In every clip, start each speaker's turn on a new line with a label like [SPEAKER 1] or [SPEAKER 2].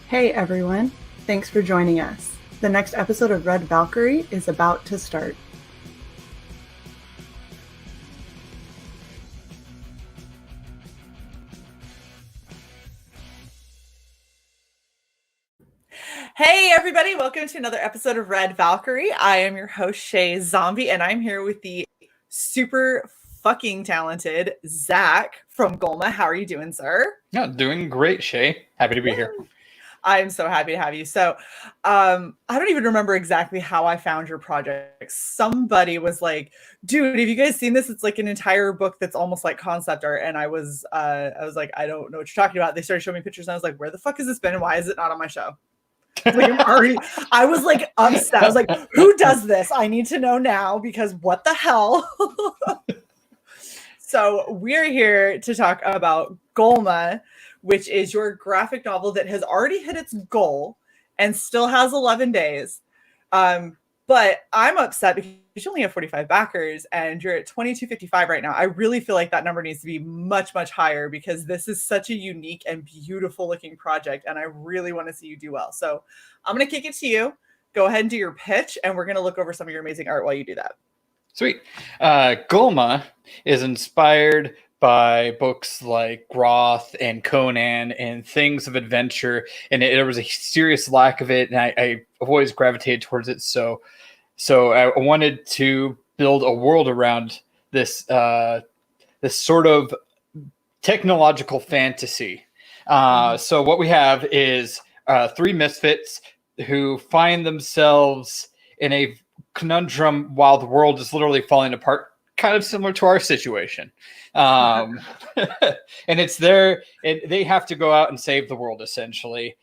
[SPEAKER 1] Hey everyone, thanks for joining us. The next episode of Red Valkyrie is about to start. Hey everybody, welcome to another episode of Red Valkyrie. I am your host Shae Zombie, and I'm here with the super fucking talented Zach from Golma. How are you doing, sir?
[SPEAKER 2] Yeah, doing great, Shae. Happy to be here.
[SPEAKER 1] I'm so happy to have you. So, I don't even remember exactly how I found your project. Somebody was like, "Dude, have you guys seen this? It's like an entire book that's almost like concept art." And I was like, "I don't know what you're talking about." They started showing me pictures, and I was like, "Where the fuck has this been? And why is it not on my show?" I was like upset. I was like, "Who does this? I need to know now because what the hell?" So we're here to talk about Golma, which is your graphic novel that has already hit its goal and still has 11 days. But I'm upset because you only have 45 backers and you're at 2255 right now. I really feel like that number needs to be much, much higher because this is such a unique and beautiful looking project. And I really want to see you do well. So I'm going to kick it to you. Go ahead and do your pitch. And we're going to look over some of your amazing art while you do that.
[SPEAKER 2] Sweet. Golma is inspired by books like Groth and Conan and things of adventure, and there was a serious lack of it, and I've always gravitated towards it. So I wanted to build a world around this this sort of technological fantasy. So what we have is three misfits who find themselves in a conundrum while the world is literally falling apart, kind of similar to our situation. And it's they have to go out and save the world, essentially.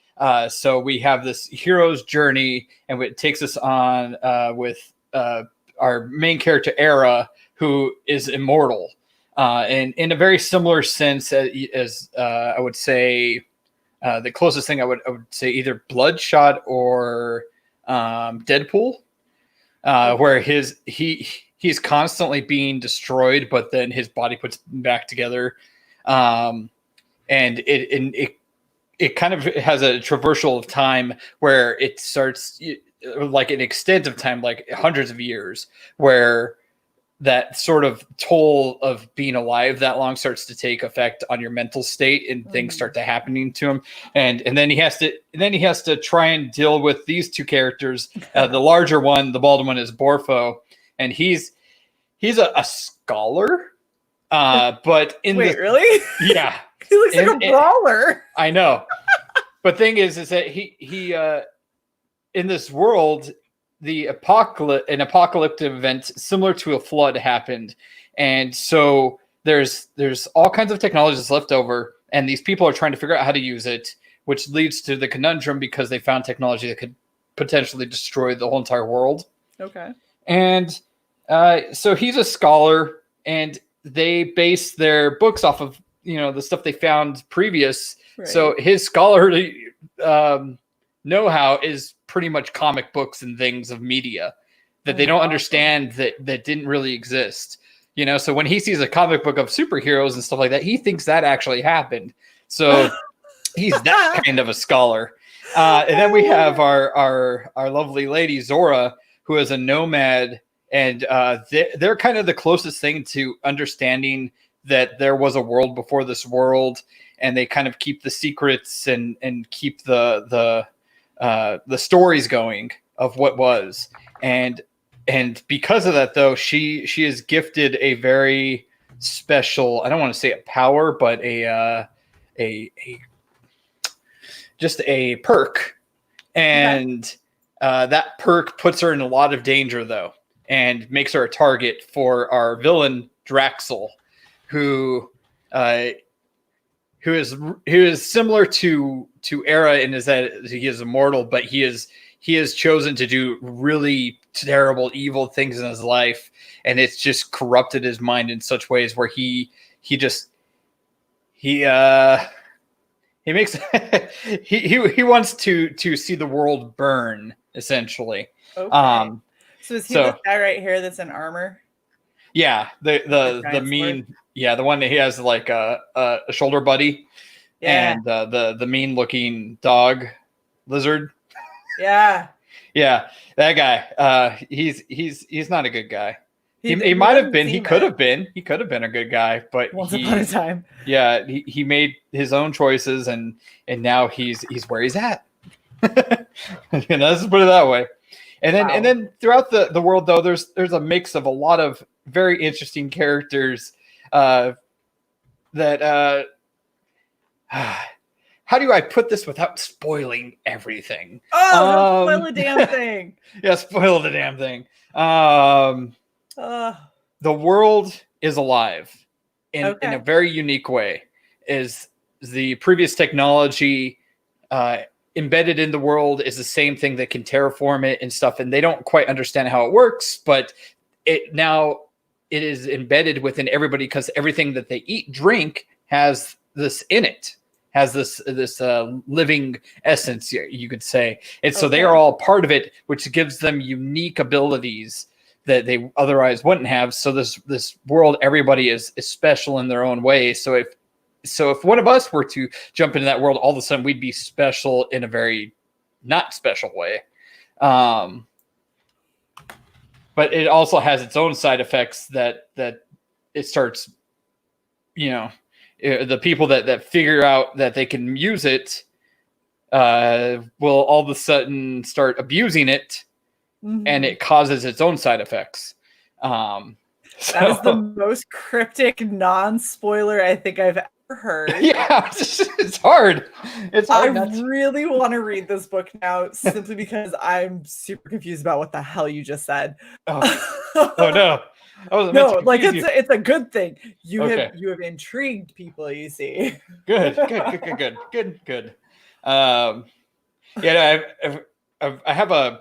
[SPEAKER 2] So we have this hero's journey, and it takes us on with our main character, Era, who is immortal. And in a very similar sense as I would say, the closest thing I would say either Bloodshot or Deadpool. Where he's constantly being destroyed, but then his body puts back together, and it kind of has a traversal of time where it starts like an extent of time, like hundreds of years, where that sort of toll of being alive that long starts to take effect on your mental state, and things start to happening to him. And then he has to try and deal with these two characters. The larger one, the bald one, is Borfo, and he's a scholar. But
[SPEAKER 1] really?
[SPEAKER 2] Yeah.
[SPEAKER 1] He looks like a brawler.
[SPEAKER 2] I know. But thing is that he in this world, an apocalyptic event similar to a flood happened, and so there's all kinds of technologies left over, and these people are trying to figure out how to use it, which leads to the conundrum because they found technology that could potentially destroy the whole entire world.
[SPEAKER 1] Okay.
[SPEAKER 2] And so he's a scholar, and they base their books off of the stuff they found previous. Right. So his scholarly know-how is pretty much comic books and things of media that they don't understand that didn't really exist. So when he sees a comic book of superheroes and stuff like that, he thinks that actually happened. So he's that kind of a scholar. And then we have our lovely lady Zora, who is a nomad, and they're kind of the closest thing to understanding that there was a world before this world, and they kind of keep the secrets and keep the stories going of what was. And because of that, though, she is gifted a very special, I don't want to say a power, but just a perk. And that perk puts her in a lot of danger, though, and makes her a target for our villain Draxel, who is similar to Era in that he is immortal, but he has chosen to do really terrible, evil things in his life, and it's just corrupted his mind in such ways where he makes he wants to see the world burn, essentially.
[SPEAKER 1] Okay. So is he this guy right here that's in armor?
[SPEAKER 2] Yeah, the mean, the one that he has like a shoulder buddy, and the mean looking dog. lizard.
[SPEAKER 1] Yeah.
[SPEAKER 2] Yeah, that guy. He's not a good guy. He might have been. He could have been. He could have been a good guy, but
[SPEAKER 1] once upon a time.
[SPEAKER 2] Yeah, he made his own choices, and now he's where he's at. Let's put it that way. And then throughout the world, though, there's a mix of a lot of very interesting characters. That how do I put this without spoiling everything?
[SPEAKER 1] Oh, don't spoil a damn thing.
[SPEAKER 2] Yeah, spoil the damn thing. The world is alive in a very unique way. Is the previous technology embedded in the world is the same thing that can terraform it and stuff, and they don't quite understand how it works, but it is embedded within everybody because everything that they eat, drink has this in it. Has this living essence, you could say. And so they are all part of it, which gives them unique abilities that they otherwise wouldn't have. So this world, everybody is special in their own way. So if one of us were to jump into that world, all of a sudden we'd be special in a very not special way. But it also has its own side effects that it starts, the people that figure out that they can use it will all of a sudden start abusing it, and it causes its own side effects.
[SPEAKER 1] That is the most cryptic non-spoiler I think I've ever heard.
[SPEAKER 2] Yeah, it's hard. It's hard.
[SPEAKER 1] I really want to read this book now simply because I'm super confused about what the hell you just said.
[SPEAKER 2] Oh no.
[SPEAKER 1] No, like it's a good thing. You have intrigued people, you see.
[SPEAKER 2] Good. Yeah, I have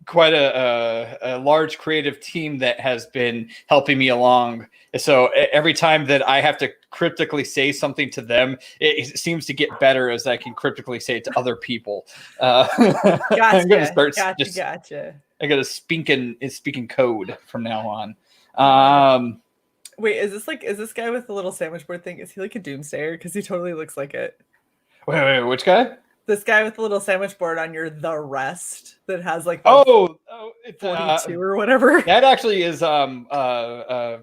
[SPEAKER 2] quite a large creative team that has been helping me along. So every time that I have to cryptically say something to them, it seems to get better as I can cryptically say it to other people.
[SPEAKER 1] Gotcha.
[SPEAKER 2] I'm gonna start
[SPEAKER 1] Gotcha.
[SPEAKER 2] I got to speaking code from now on.
[SPEAKER 1] Wait, is this guy with the little sandwich board thing? Is he like a doomsayer? Because he totally looks like it.
[SPEAKER 2] Wait, which guy?
[SPEAKER 1] This guy with the little sandwich board on your The Rest that has like
[SPEAKER 2] it's
[SPEAKER 1] 42 or whatever.
[SPEAKER 2] That actually is a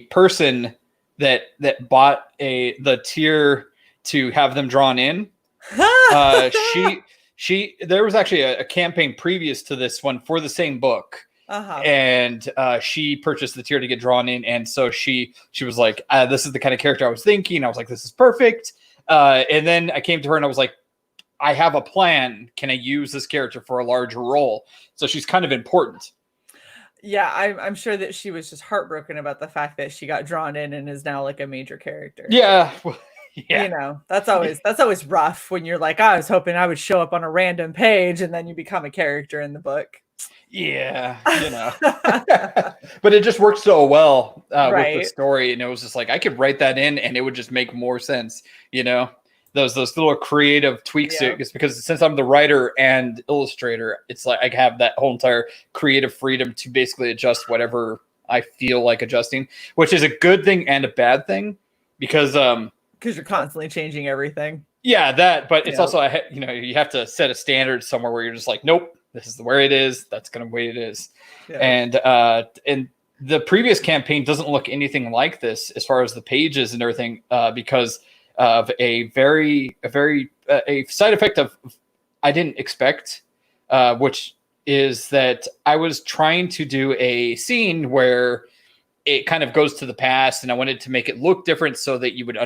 [SPEAKER 2] person that bought the tier to have them drawn in. She there was actually a campaign previous to this one for the same book. And she purchased the tier to get drawn in, and so she was like, this is the kind of character I was thinking. I was like, this is perfect. And then I came to her and I was like, I have a plan. Can I use this character for a larger role? So she's kind of important.
[SPEAKER 1] Yeah, I'm sure that she was just heartbroken about the fact that she got drawn in and is now like a major character.
[SPEAKER 2] Yeah. Yeah.
[SPEAKER 1] That's always rough when you're like, I was hoping I would show up on a random page and then you become a character in the book.
[SPEAKER 2] Yeah, but it just worked so well with the story, and it was just like I could write that in, and it would just make more sense. Those little creative tweaks. Yeah. It's because since I'm the writer and illustrator, it's like I have that whole entire creative freedom to basically adjust whatever I feel like adjusting, which is a good thing and a bad thing because
[SPEAKER 1] you're constantly changing everything.
[SPEAKER 2] Yeah, but it's also you have to set a standard somewhere where you're just like, nope. This is where it is. That's going to the way it is. Yeah. And the previous campaign doesn't look anything like this as far as the pages and everything, because of a side effect of I didn't expect, which is that I was trying to do a scene where it kind of goes to the past, and I wanted to make it look different so that you would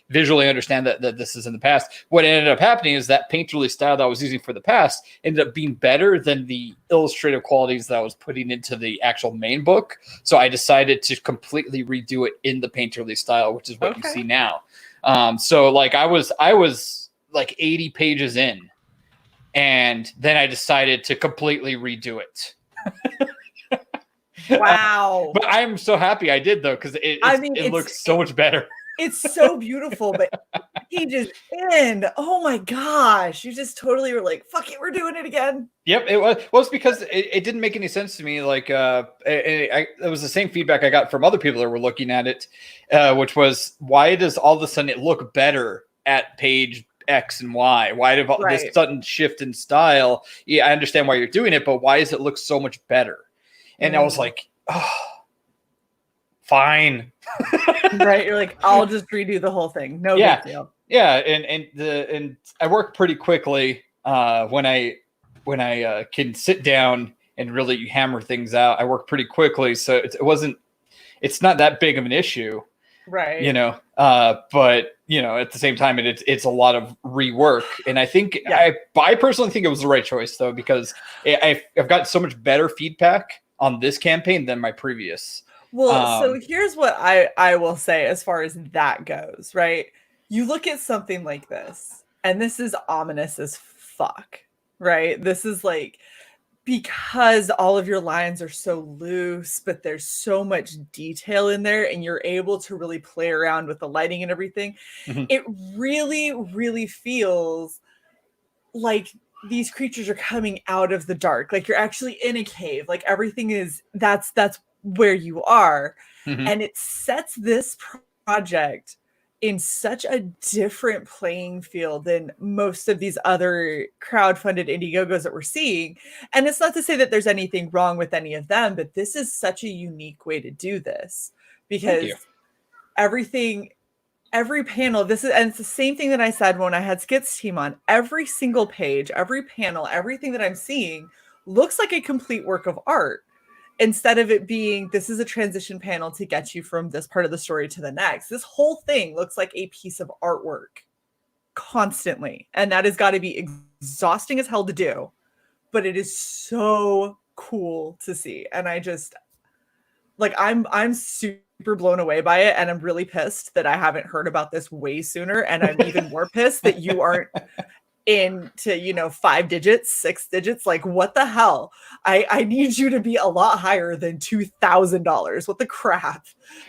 [SPEAKER 2] visually understand that this is in the past. What ended up happening is that painterly style that I was using for the past ended up being better than the illustrative qualities that I was putting into the actual main book. So I decided to completely redo it in the painterly style, which is what you see now. So like I was like 80 pages in, and then I decided to completely redo it.
[SPEAKER 1] Wow.
[SPEAKER 2] But I'm so happy I did, though, because it looks so much better.
[SPEAKER 1] It's so beautiful, but he just oh my gosh, you just totally were like, fuck it, we're doing it again.
[SPEAKER 2] Yep, it was. Well, it's because it didn't make any sense to me. Like, it was the same feedback I got from other people that were looking at it, which was, why does all of a sudden it look better at page X and Y? Why did this
[SPEAKER 1] Right.
[SPEAKER 2] sudden shift in style? Yeah, I understand why you're doing it, but why does it look so much better? And I was like, oh, fine.
[SPEAKER 1] Right. You're like, I'll just redo the whole thing. No big deal.
[SPEAKER 2] Yeah. And I work pretty quickly when I can sit down and really hammer things out. I work pretty quickly. So it's not that big of an issue.
[SPEAKER 1] Right.
[SPEAKER 2] But at the same time, it's a lot of rework. And I think I personally think it was the right choice though, because I've got so much better feedback on this campaign than my previous.
[SPEAKER 1] Well, so here's what I will say as far as that goes, right? You look at something like this, and this is ominous as fuck, right? This is like, because all of your lines are so loose, but there's so much detail in there, and you're able to really play around with the lighting and everything. Mm-hmm. It really, really feels like these creatures are coming out of the dark. Like you're actually in a cave. Like everything is, that's where you are. Mm-hmm. And it sets this project in such a different playing field than most of these other crowdfunded Indiegogos that we're seeing. And it's not to say that there's anything wrong with any of them, but this is such a unique way to do this, because every panel, and it's the same thing that I said when I had Skit's team on. Every single page, every panel, everything that I'm seeing looks like a complete work of art, instead of it being, this is a transition panel to get you from this part of the story to the next. This whole thing looks like a piece of artwork constantly. And that has got to be exhausting as hell to do, but it is so cool to see. And I just, like, I'm super blown away by it. And I'm really pissed that I haven't heard about this way sooner. And I'm even more pissed that you aren't into 5 digits, 6 digits. Like, what the hell? I need you to be a lot higher than $2,000. What the crap?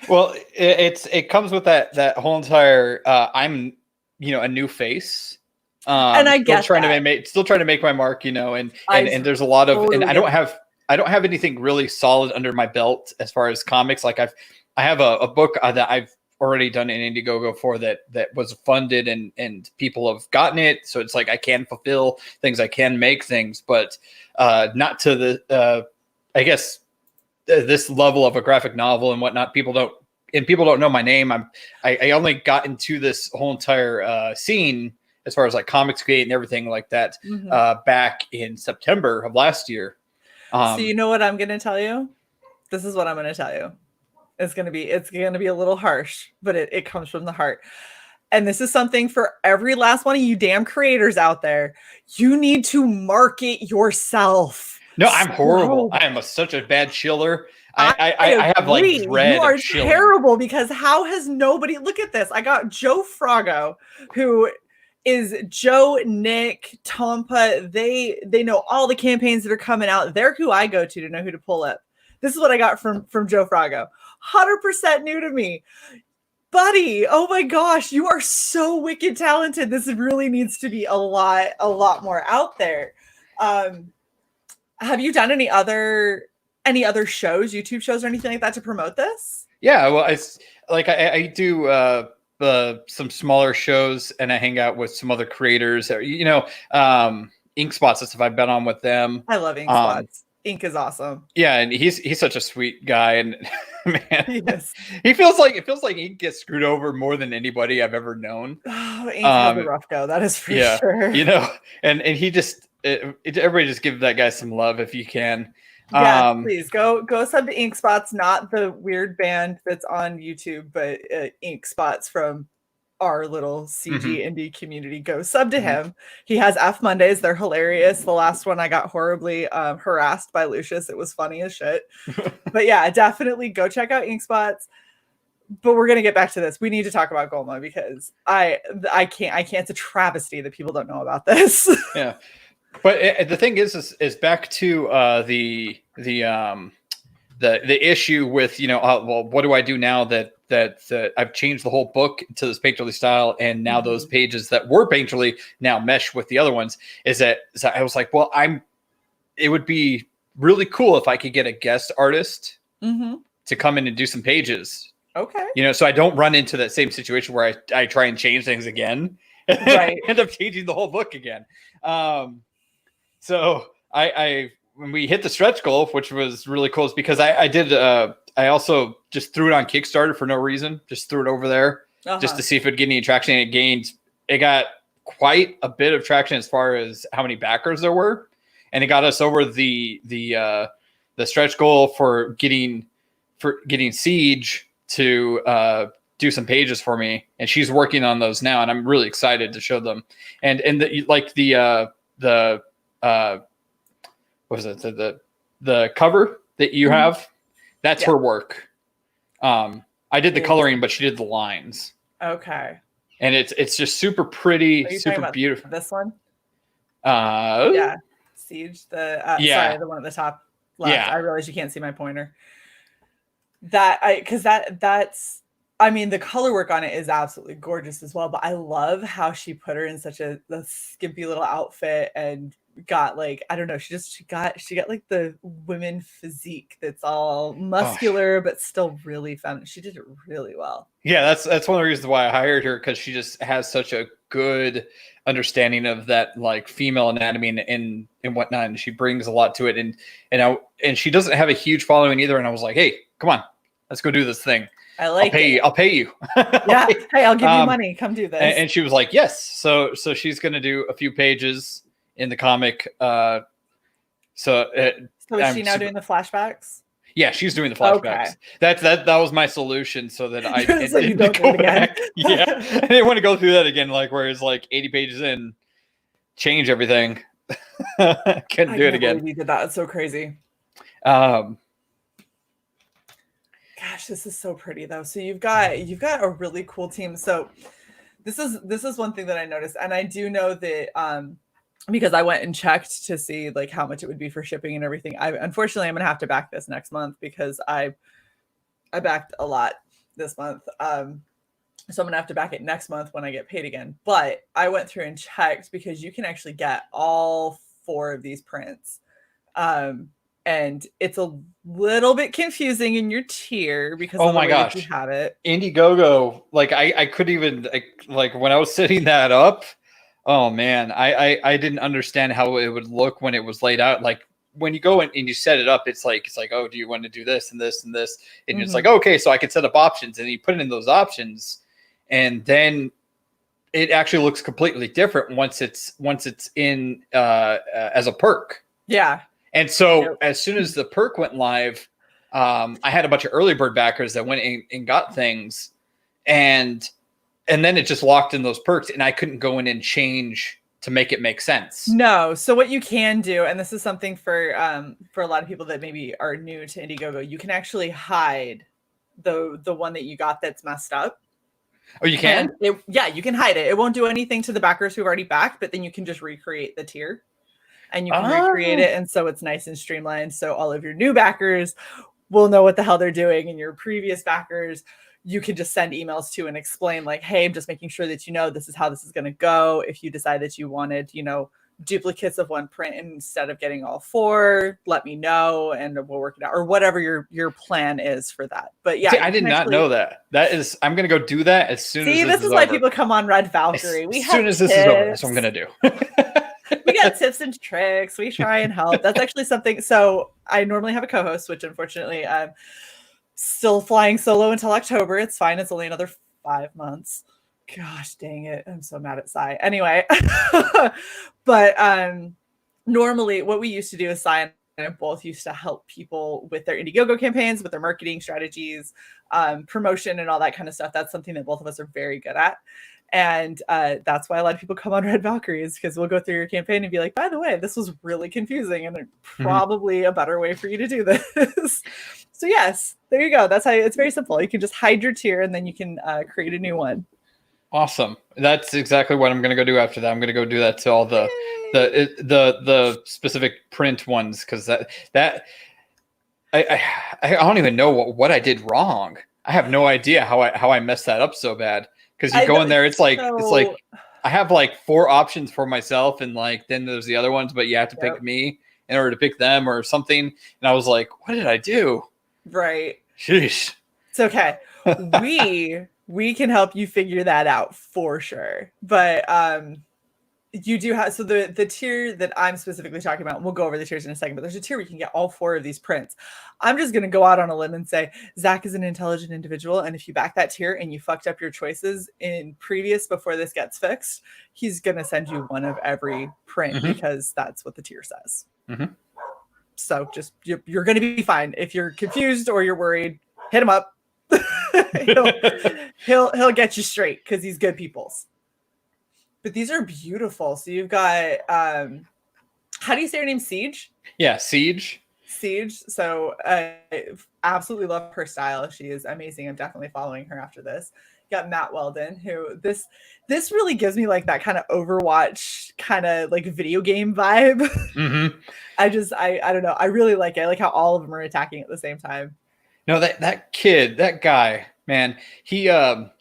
[SPEAKER 2] Well, it comes with that whole entire I'm a new face,
[SPEAKER 1] and I get
[SPEAKER 2] still trying to make my mark, and there's a lot of totally, and I don't have anything really solid under my belt as far as comics. Like I have a book that I've already done an Indiegogo for that was funded and people have gotten it. So it's like, I can fulfill things, I can make things, but not to the, I guess this level of a graphic novel and whatnot. People don't know my name. I only got into this whole entire scene as far as like Comicsgate and everything like that back in September of last year.
[SPEAKER 1] So you know what I'm going to tell you? This is what I'm going to tell you. It's going to be a little harsh, but it comes from the heart. And this is something for every last one of you damn creators out there. You need to market yourself.
[SPEAKER 2] No, I'm horrible. I am such a bad chiller. I have like dread.
[SPEAKER 1] You are terrible, because how has nobody, look at this. I got Joe Frago, who is Joe, Nick, Tompa. They know all the campaigns that are coming out. They're who I go to know who to pull up. This is what I got from Joe Frago. 100% new to me. Buddy, oh my gosh, you are so wicked talented. This really needs to be a lot more out there. Have you done any other shows, YouTube shows or anything like that to promote this?
[SPEAKER 2] Yeah, well, I do some smaller shows, and I hang out with some other creators. Ink Spots and stuff. I've been on with them.
[SPEAKER 1] I love Ink Spots. Ink is awesome.
[SPEAKER 2] Yeah, and he's such a sweet guy, and man, it feels like Ink gets screwed over more than anybody I've ever known.
[SPEAKER 1] Oh, Ink has a rough go, that is for sure.
[SPEAKER 2] And he just everybody just give that guy some love if you can.
[SPEAKER 1] Yeah, please go sub to Ink Spots, not the weird band that's on YouTube, but Ink Spots from our little CG indie community. Go sub to him. He has F Mondays. They're hilarious. The last one I got horribly harassed by Lucius. It was funny as shit. But yeah, definitely go check out Ink Spots. But we're gonna get back to this. We need to talk about Golma, because I can't. It's a travesty that people don't know about this.
[SPEAKER 2] Yeah, but the thing is back to the issue with well, what do I do now that I've changed the whole book to this painterly style, and now those pages that were painterly now mesh with the other ones, is that I was like, well, it would be really cool if I could get a guest artist to come in and do some pages.
[SPEAKER 1] Okay.
[SPEAKER 2] So I don't run into that same situation where I try and change things again.
[SPEAKER 1] Right.
[SPEAKER 2] End up changing the whole book again. So I when we hit the stretch goal, which was really cool, is because I also just threw it on Kickstarter for no reason. Just threw it over there just to see if it'd get any traction. And it got quite a bit of traction as far as how many backers there were. And it got us over the stretch goal for getting Siege to do some pages for me. And she's working on those now, and I'm really excited to show them. And what was it? The cover that you have, that's her work. I did the coloring, but she did the lines.
[SPEAKER 1] Okay.
[SPEAKER 2] And it's just super pretty, super beautiful.
[SPEAKER 1] This one?
[SPEAKER 2] Yeah.
[SPEAKER 1] Siege, sorry, the one at the top left. Yeah. I realize you can't see my pointer. I mean, the color work on it is absolutely gorgeous as well, but I love how she put her in such a skimpy little outfit and got like, I don't know, she got like the women physique that's all muscular but still really feminine. She did it really well.
[SPEAKER 2] Yeah, that's one of the reasons why I hired her, because she just has such a good understanding of that like female anatomy and whatnot, and she brings a lot to it. And she doesn't have a huge following either. And I was like, hey, come on, let's go do this thing. I'll pay you.
[SPEAKER 1] Yeah. Hey, I'll give you money. Come do this.
[SPEAKER 2] And she was like, yes. So she's going to do a few pages in the comic. So is
[SPEAKER 1] she now doing the flashbacks?
[SPEAKER 2] Yeah, she's doing the flashbacks. Okay. That was my solution, so that I
[SPEAKER 1] didn't go back.
[SPEAKER 2] Yeah, I didn't want to go through that again. Like where it's like 80 pages in, change everything. Couldn't do it again.
[SPEAKER 1] You did that. It's so crazy. Gosh, this is so pretty though. So you've got a really cool team. So this is one thing that I noticed, and I do know that because I went and checked to see like how much it would be for shipping and everything. Unfortunately I'm gonna have to back this next month because I backed a lot this month. So I'm gonna have to back it next month when I get paid again. But I went through and checked because you can actually get all 4 of these prints. And it's a little bit confusing in your tier because
[SPEAKER 2] oh my gosh,
[SPEAKER 1] you have it.
[SPEAKER 2] Indiegogo, like I couldn't even like when I was setting that up. Oh man, I didn't understand how it would look when it was laid out. Like when you go in and you set it up, it's like, oh, do you want to do this and this and this? And it's like, okay, so I can set up options, and you put in those options, and then it actually looks completely different once it's in as a perk.
[SPEAKER 1] Yeah.
[SPEAKER 2] And so as soon as the perk went live, I had a bunch of early bird backers that went and got things, and then it just locked in those perks, and I couldn't go in and change to make it make sense.
[SPEAKER 1] No. So what you can do, and this is something for a lot of people that maybe are new to Indiegogo, you can actually hide the one that you got that's messed up.
[SPEAKER 2] Oh, you can?
[SPEAKER 1] Yeah, you can hide it. It won't do anything to the backers who've already backed, but then you can just recreate the tier. And you can recreate it, and so it's nice and streamlined. So all of your new backers will know what the hell they're doing, and your previous backers, you can just send emails to and explain like, hey, I'm just making sure that this is how this is going to go. If you decide that you wanted, duplicates of one print instead of getting all 4, let me know, and we'll work it out, or whatever your plan is for that. But yeah,
[SPEAKER 2] see, I did not know that. I'm going to go do that as soon as
[SPEAKER 1] this is why people come on Red Valkyrie.
[SPEAKER 2] As soon as this is over, that's what I'm going to do.
[SPEAKER 1] We got tips and tricks. We try and help. That's actually something. So I normally have a co-host, which unfortunately I'm still flying solo until October. It's fine. It's only another 5 months. Gosh, dang it. I'm so mad at Sai. Anyway, but normally what we used to do is Sai and both used to help people with their Indiegogo campaigns, with their marketing strategies, promotion and all that kind of stuff. That's something that both of us are very good at. And that's why a lot of people come on Red Valkyrie, is because we'll go through your campaign and be like, by the way, this was really confusing, and probably a better way for you to do this. So yes, there you go. That's how it's very simple. You can just hide your tier, and then you can create a new one.
[SPEAKER 2] Awesome. That's exactly what I'm going to go do after that. I'm going to go do that to all the specific print ones, because that I don't even know what I did wrong. I have no idea how I messed that up so bad. Because you go in there, it's like I have like 4 options for myself, and like then there's the other ones, but you have to pick me in order to pick them or something. And I was like, what did I do?
[SPEAKER 1] Right.
[SPEAKER 2] Sheesh.
[SPEAKER 1] It's okay. we can help you figure that out for sure. But you do have, so the tier that I'm specifically talking about, we'll go over the tiers in a second, but there's a tier where you can get all 4 of these prints. I'm just going to go out on a limb and say Zach is an intelligent individual, and if you back that tier and you fucked up your choices in previous before this gets fixed, he's going to send you one of every print because that's what the tier says. So just you're going to be fine. If you're confused or you're worried, hit him up. he'll get you straight because he's good peoples. But these are beautiful. So you've got, how do you say her name? Siege?
[SPEAKER 2] Yeah, Siege.
[SPEAKER 1] Siege. So I absolutely love her style. She is amazing. I'm definitely following her after this. You got Matt Weldon, who this really gives me like that kind of Overwatch kind of like video game vibe. I don't know. I really like it. I like how all of them are attacking at the same time.
[SPEAKER 2] No, that kid, that guy, man, he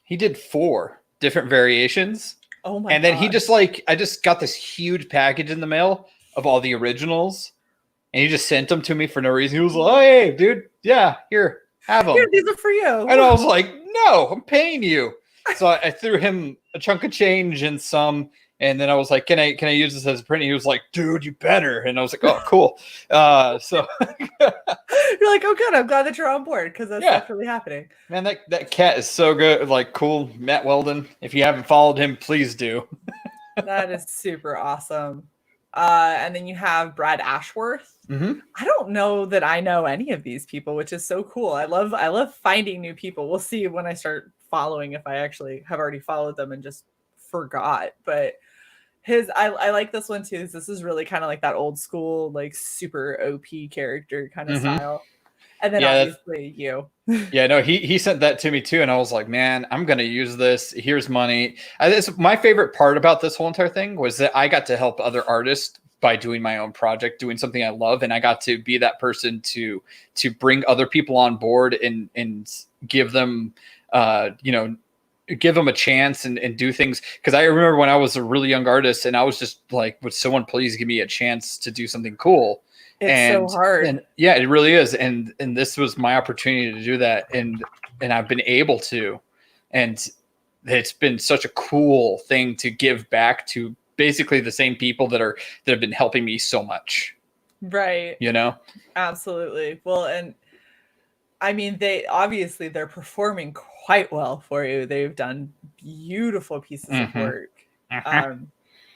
[SPEAKER 2] did 4 different variations.
[SPEAKER 1] Oh my!
[SPEAKER 2] And then he just I just got this huge package in the mail of all the originals, and he just sent them to me for no reason. He was like, "Oh, hey, dude, yeah, here, have them.
[SPEAKER 1] Here, these are for you."
[SPEAKER 2] And I was like, "No, I'm paying you." So I threw him a chunk of change and some, and then I was like, "Can I use this as a print?" And he was like, "Dude, you better." And I was like, "Oh, cool." So
[SPEAKER 1] you're like, "Oh, good. I'm glad that you're on board because that's actually happening."
[SPEAKER 2] Man, that cat is so good. Like, cool. Matt Weldon. If you haven't followed him, please do.
[SPEAKER 1] That is super awesome. And then you have Brad Ashworth. I don't know that I know any of these people, which is so cool. I love finding new people. We'll see when I start following if I actually have already followed them and just forgot. But I like this one too. This is really kind of like that old school, like super OP character kind of style. And then obviously you.
[SPEAKER 2] Yeah, no, he sent that to me too, and I was like, man, I'm gonna use this. Here's money. My favorite part about this whole entire thing was that I got to help other artists by doing my own project, doing something I love, and I got to be that person to bring other people on board and give them, give them a chance and do things. Because I remember when I was a really young artist, and I was just like, would someone please give me a chance to do something cool?
[SPEAKER 1] It's so hard.
[SPEAKER 2] And yeah, it really is. And this was my opportunity to do that. And I've been able to, and it's been such a cool thing to give back to basically the same people that have been helping me so much.
[SPEAKER 1] Right. Absolutely. Well, and I mean, they're performing quite well for you. They've done beautiful pieces of work.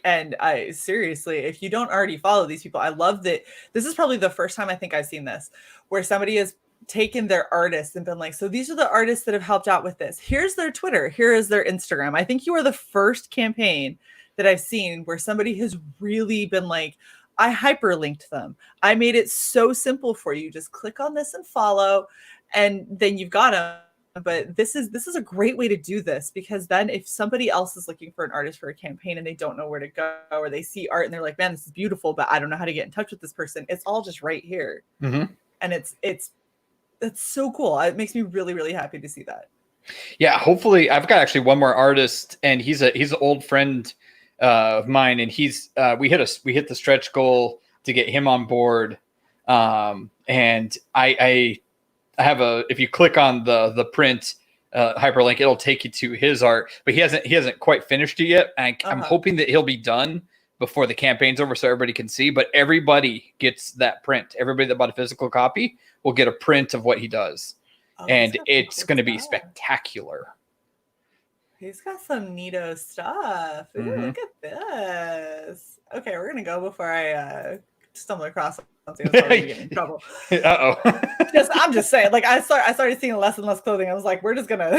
[SPEAKER 1] And I seriously, if you don't already follow these people, I love that this is probably the first time I think I've seen this, where somebody has taken their artists and been like, so these are the artists that have helped out with this. Here's their Twitter. Here is their Instagram. I think you are the first campaign that I've seen where somebody has really been like, I hyperlinked them. I made it so simple for you. Just click on this and follow, and then you've got them. But this is a great way to do this, because then if somebody else is looking for an artist for a campaign and they don't know where to go, or they see art and they're like, man, this is beautiful, but I don't know how to get in touch with this person, it's all just right here. And it's so cool. It makes me really, really happy to see that.
[SPEAKER 2] Yeah, hopefully I've got actually one more artist, and he's an old friend of mine, and we hit the stretch goal to get him on board. And I have if you click on the print hyperlink, it'll take you to his art, but he hasn't quite finished it yet. I'm hoping that he'll be done before the campaign's over so everybody can see, but everybody gets that print. Everybody that bought a physical copy will get a print of what he does. And it's going to be spectacular.
[SPEAKER 1] He's got some neato stuff. Ooh, look at this. Okay, we're going to go before I stumble across something that's probably getting in trouble. I'm just saying, like I started seeing less and less clothing. I was like, we're just gonna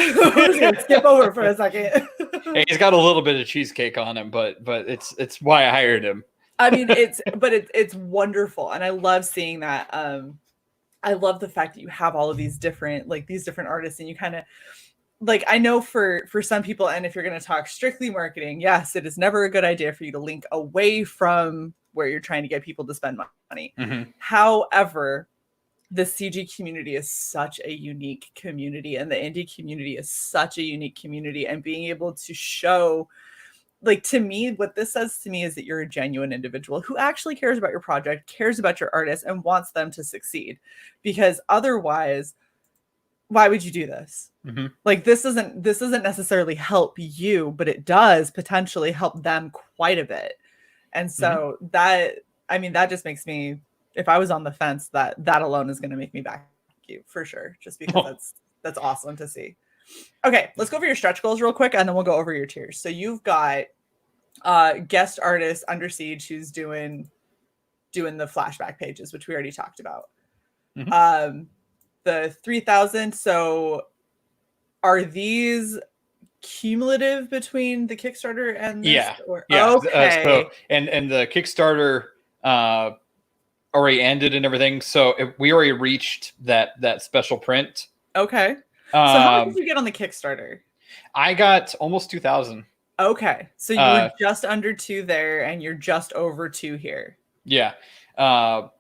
[SPEAKER 1] skip over for a second.
[SPEAKER 2] Hey, he's got a little bit of cheesecake on him, but it's why I hired him.
[SPEAKER 1] I mean, it's wonderful, and I love seeing that. I love the fact that you have all of these different artists, and you kind of like, I know for some people, and if you're going to talk strictly marketing, yes, it is never a good idea for you to link away from where you're trying to get people to spend money. However, the CG community is such a unique community, and the indie community is such a unique community, and being able to show, like, to me, what this says to me is that you're a genuine individual who actually cares about your project, cares about your artist, and wants them to succeed. Because otherwise, why would you do this?
[SPEAKER 2] Mm-hmm.
[SPEAKER 1] Like, this doesn't necessarily help you, but it does potentially help them quite a bit. And so that just makes me, if I was on the fence, that alone is going to make me back you for sure, just because that's awesome to see. Okay, let's go over your stretch goals real quick, and then we'll go over your tiers. So you've got guest artist Under Siege, who's doing the flashback pages, which we already talked about. The 3,000. So are these cumulative between the Kickstarter and this?
[SPEAKER 2] Yeah.
[SPEAKER 1] Okay.
[SPEAKER 2] So and the Kickstarter already ended and everything. So we already reached that special print.
[SPEAKER 1] Okay. So how much did you get on the Kickstarter?
[SPEAKER 2] I got almost 2,000.
[SPEAKER 1] Okay. So you were just under 2 there, and you're just over 2 here.
[SPEAKER 2] Yeah. The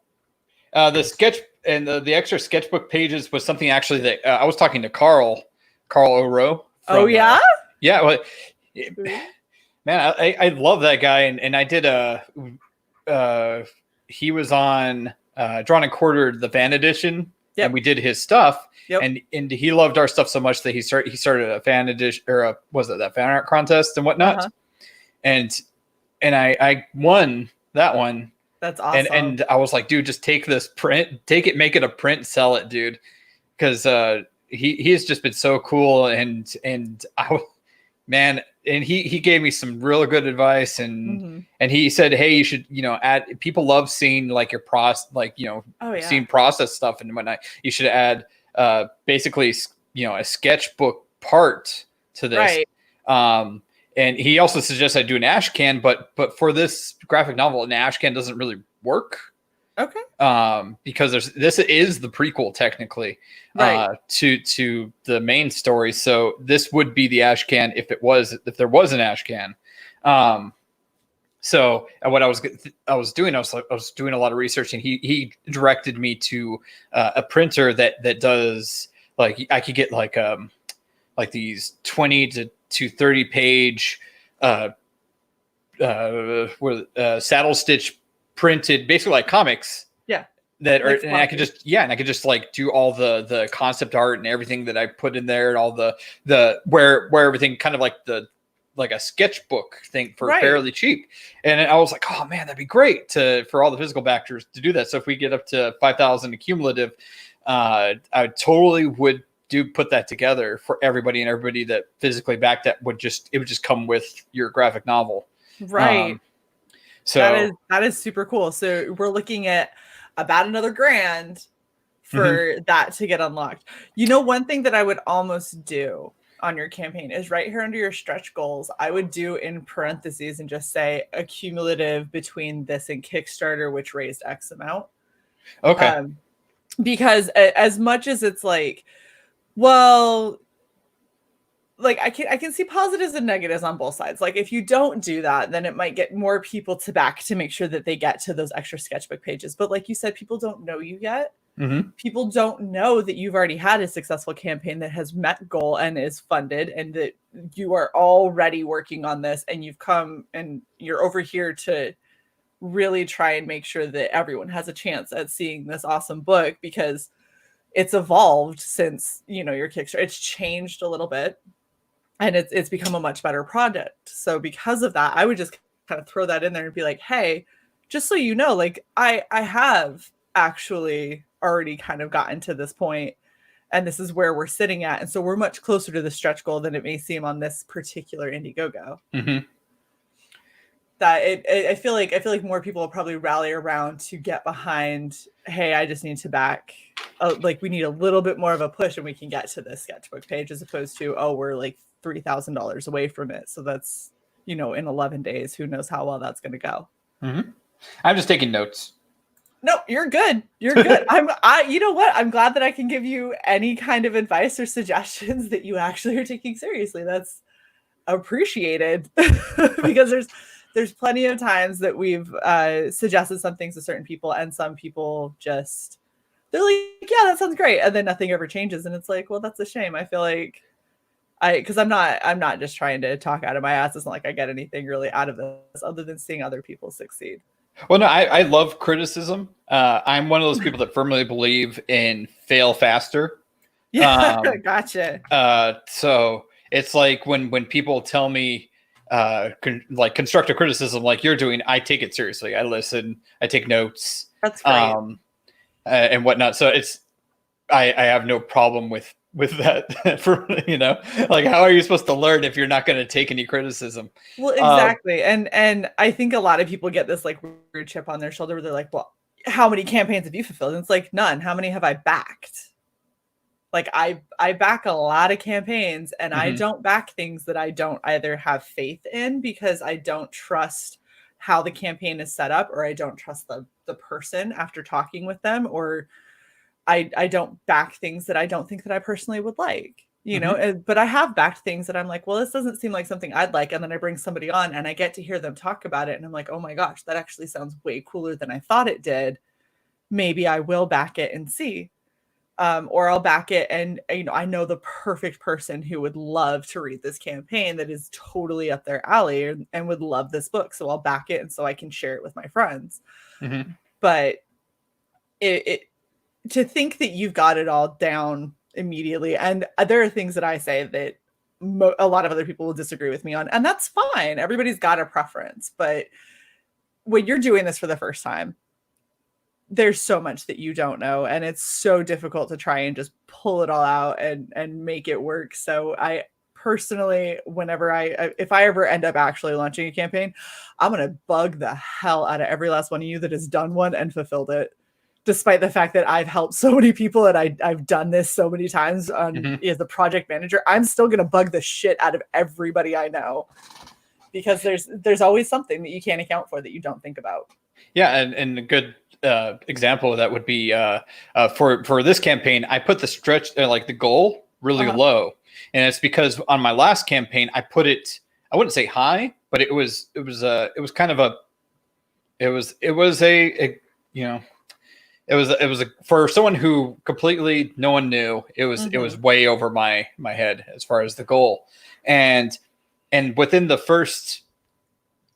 [SPEAKER 2] sketch and the extra sketchbook pages was something actually that I was talking to Carl Oro.
[SPEAKER 1] Oh yeah?
[SPEAKER 2] Yeah. Well, man, I love that guy, and I did he was on Drawn and Quartered, the Fan Edition, and we did his stuff, and he loved our stuff so much that he started a fan edition, or was it that fan art contest and whatnot, and I won that one.
[SPEAKER 1] That's awesome.
[SPEAKER 2] And I was like, dude, just take this print, make it a print, sell it, dude, because he has just been so cool, and he gave me some real good advice, and he said, hey, you should, add, people love seeing like your seeing process stuff and whatnot. You should add basically, a sketchbook part to this. Right. And he also suggests I do an ash can, but for this graphic novel, an ash can doesn't really work.
[SPEAKER 1] Okay.
[SPEAKER 2] Because this is the prequel technically, right, to the main story. So this would be the ash can if there was an ash can. So what I was doing a lot of research, and he directed me to a printer that does, like, I could get like these 20 to 30 page saddle stitch printed, basically like comics. Yeah. That are, like, and I could just like do all the concept art and everything that I put in there, and all the where everything kind of like a sketchbook thing for fairly cheap. And I was like, oh man, that'd be great for all the physical backers to do that. So if we get up to 5,000 cumulative, I totally would put that together for everybody, and everybody that physically backed that would just come with your graphic novel.
[SPEAKER 1] Right. So that is super cool. So we're looking at about another $1,000 for that to get unlocked. One thing that I would almost do on your campaign is right here under your stretch goals, I would do in parentheses and just say a cumulative between this and Kickstarter, which raised X amount. Okay. Because as much as it's like, well, like I can see positives and negatives on both sides. Like, if you don't do that, then it might get more people to back to make sure that they get to those extra sketchbook pages. But like you said, people don't know you yet. People don't know that you've already had a successful campaign that has met goal and is funded, and that you are already working on this, and you've come and you're over here to really try and make sure that everyone has a chance at seeing this awesome book, because it's evolved since, your Kickstarter. It's changed a little bit, and it's become a much better product. So because of that, I would just kind of throw that in there and be like, hey, just so you know, like I have actually already kind of gotten to this point, and this is where we're sitting at. And so we're much closer to the stretch goal than it may seem on this particular Indiegogo. That I feel like more people will probably rally around to get behind, hey, I just need to back, like we need a little bit more of a push and we can get to this sketchbook page, as opposed to, oh, we're like $3,000 away from it. So that's, in 11 days, who knows how well that's going to go.
[SPEAKER 2] I'm just taking notes.
[SPEAKER 1] No, you're good. You're good. You know what? I'm glad that I can give you any kind of advice or suggestions that you actually are taking seriously. That's appreciated because there's plenty of times that we've suggested some things to certain people, and some people just, they're like, yeah, that sounds great. And then nothing ever changes. And it's like, well, that's a shame. I feel like because I'm not just trying to talk out of my ass. It's not like I get anything really out of this other than seeing other people succeed.
[SPEAKER 2] Well, no, I love criticism. I'm one of those people that firmly believe in fail faster.
[SPEAKER 1] Yeah, gotcha.
[SPEAKER 2] So it's like when people tell me like constructive criticism like you're doing, I take it seriously. I listen, I take notes,
[SPEAKER 1] That's great.
[SPEAKER 2] And whatnot. So I have no problem with that. For like, how are you supposed to learn if you're not going to take any criticism?
[SPEAKER 1] Well, exactly. And I think a lot of people get this like weird chip on their shoulder where they're like, well, how many campaigns have you fulfilled? And it's like, none. How many have I backed? Like I back a lot of campaigns, and I don't back things that I don't either have faith in because I don't trust how the campaign is set up, or I don't trust the person after talking with them, or I don't back things that I don't think that I personally would like, but I have backed things that I'm like, well, this doesn't seem like something I'd like. And then I bring somebody on and I get to hear them talk about it. And I'm like, oh my gosh, that actually sounds way cooler than I thought it did. Maybe I will back it and see. Or I'll back it and I know the perfect person who would love to read this campaign that is totally up their alley and would love this book. So I'll back it and so I can share it with my friends. But it to think that you've got it all down immediately, and there are things that I say that a lot of other people will disagree with me on, and that's fine. Everybody's got a preference, but when you're doing this for the first time, there's so much that you don't know, and it's so difficult to try and just pull it all out and make it work. So I personally, whenever if I ever end up actually launching a campaign, I'm going to bug the hell out of every last one of you that has done one and fulfilled it. Despite the fact that I've helped so many people and I've done this so many times as the project manager, I'm still going to bug the shit out of everybody I know, because there's always something that you can't account for that you don't think about.
[SPEAKER 2] Yeah. And a good example of that would be for this campaign, I put the stretch, like the goal really low. And it's because on my last campaign, I put it, I wouldn't say high, but it was kind of it was for someone who completely no one knew, it was way over my head as far as the goal. And within the first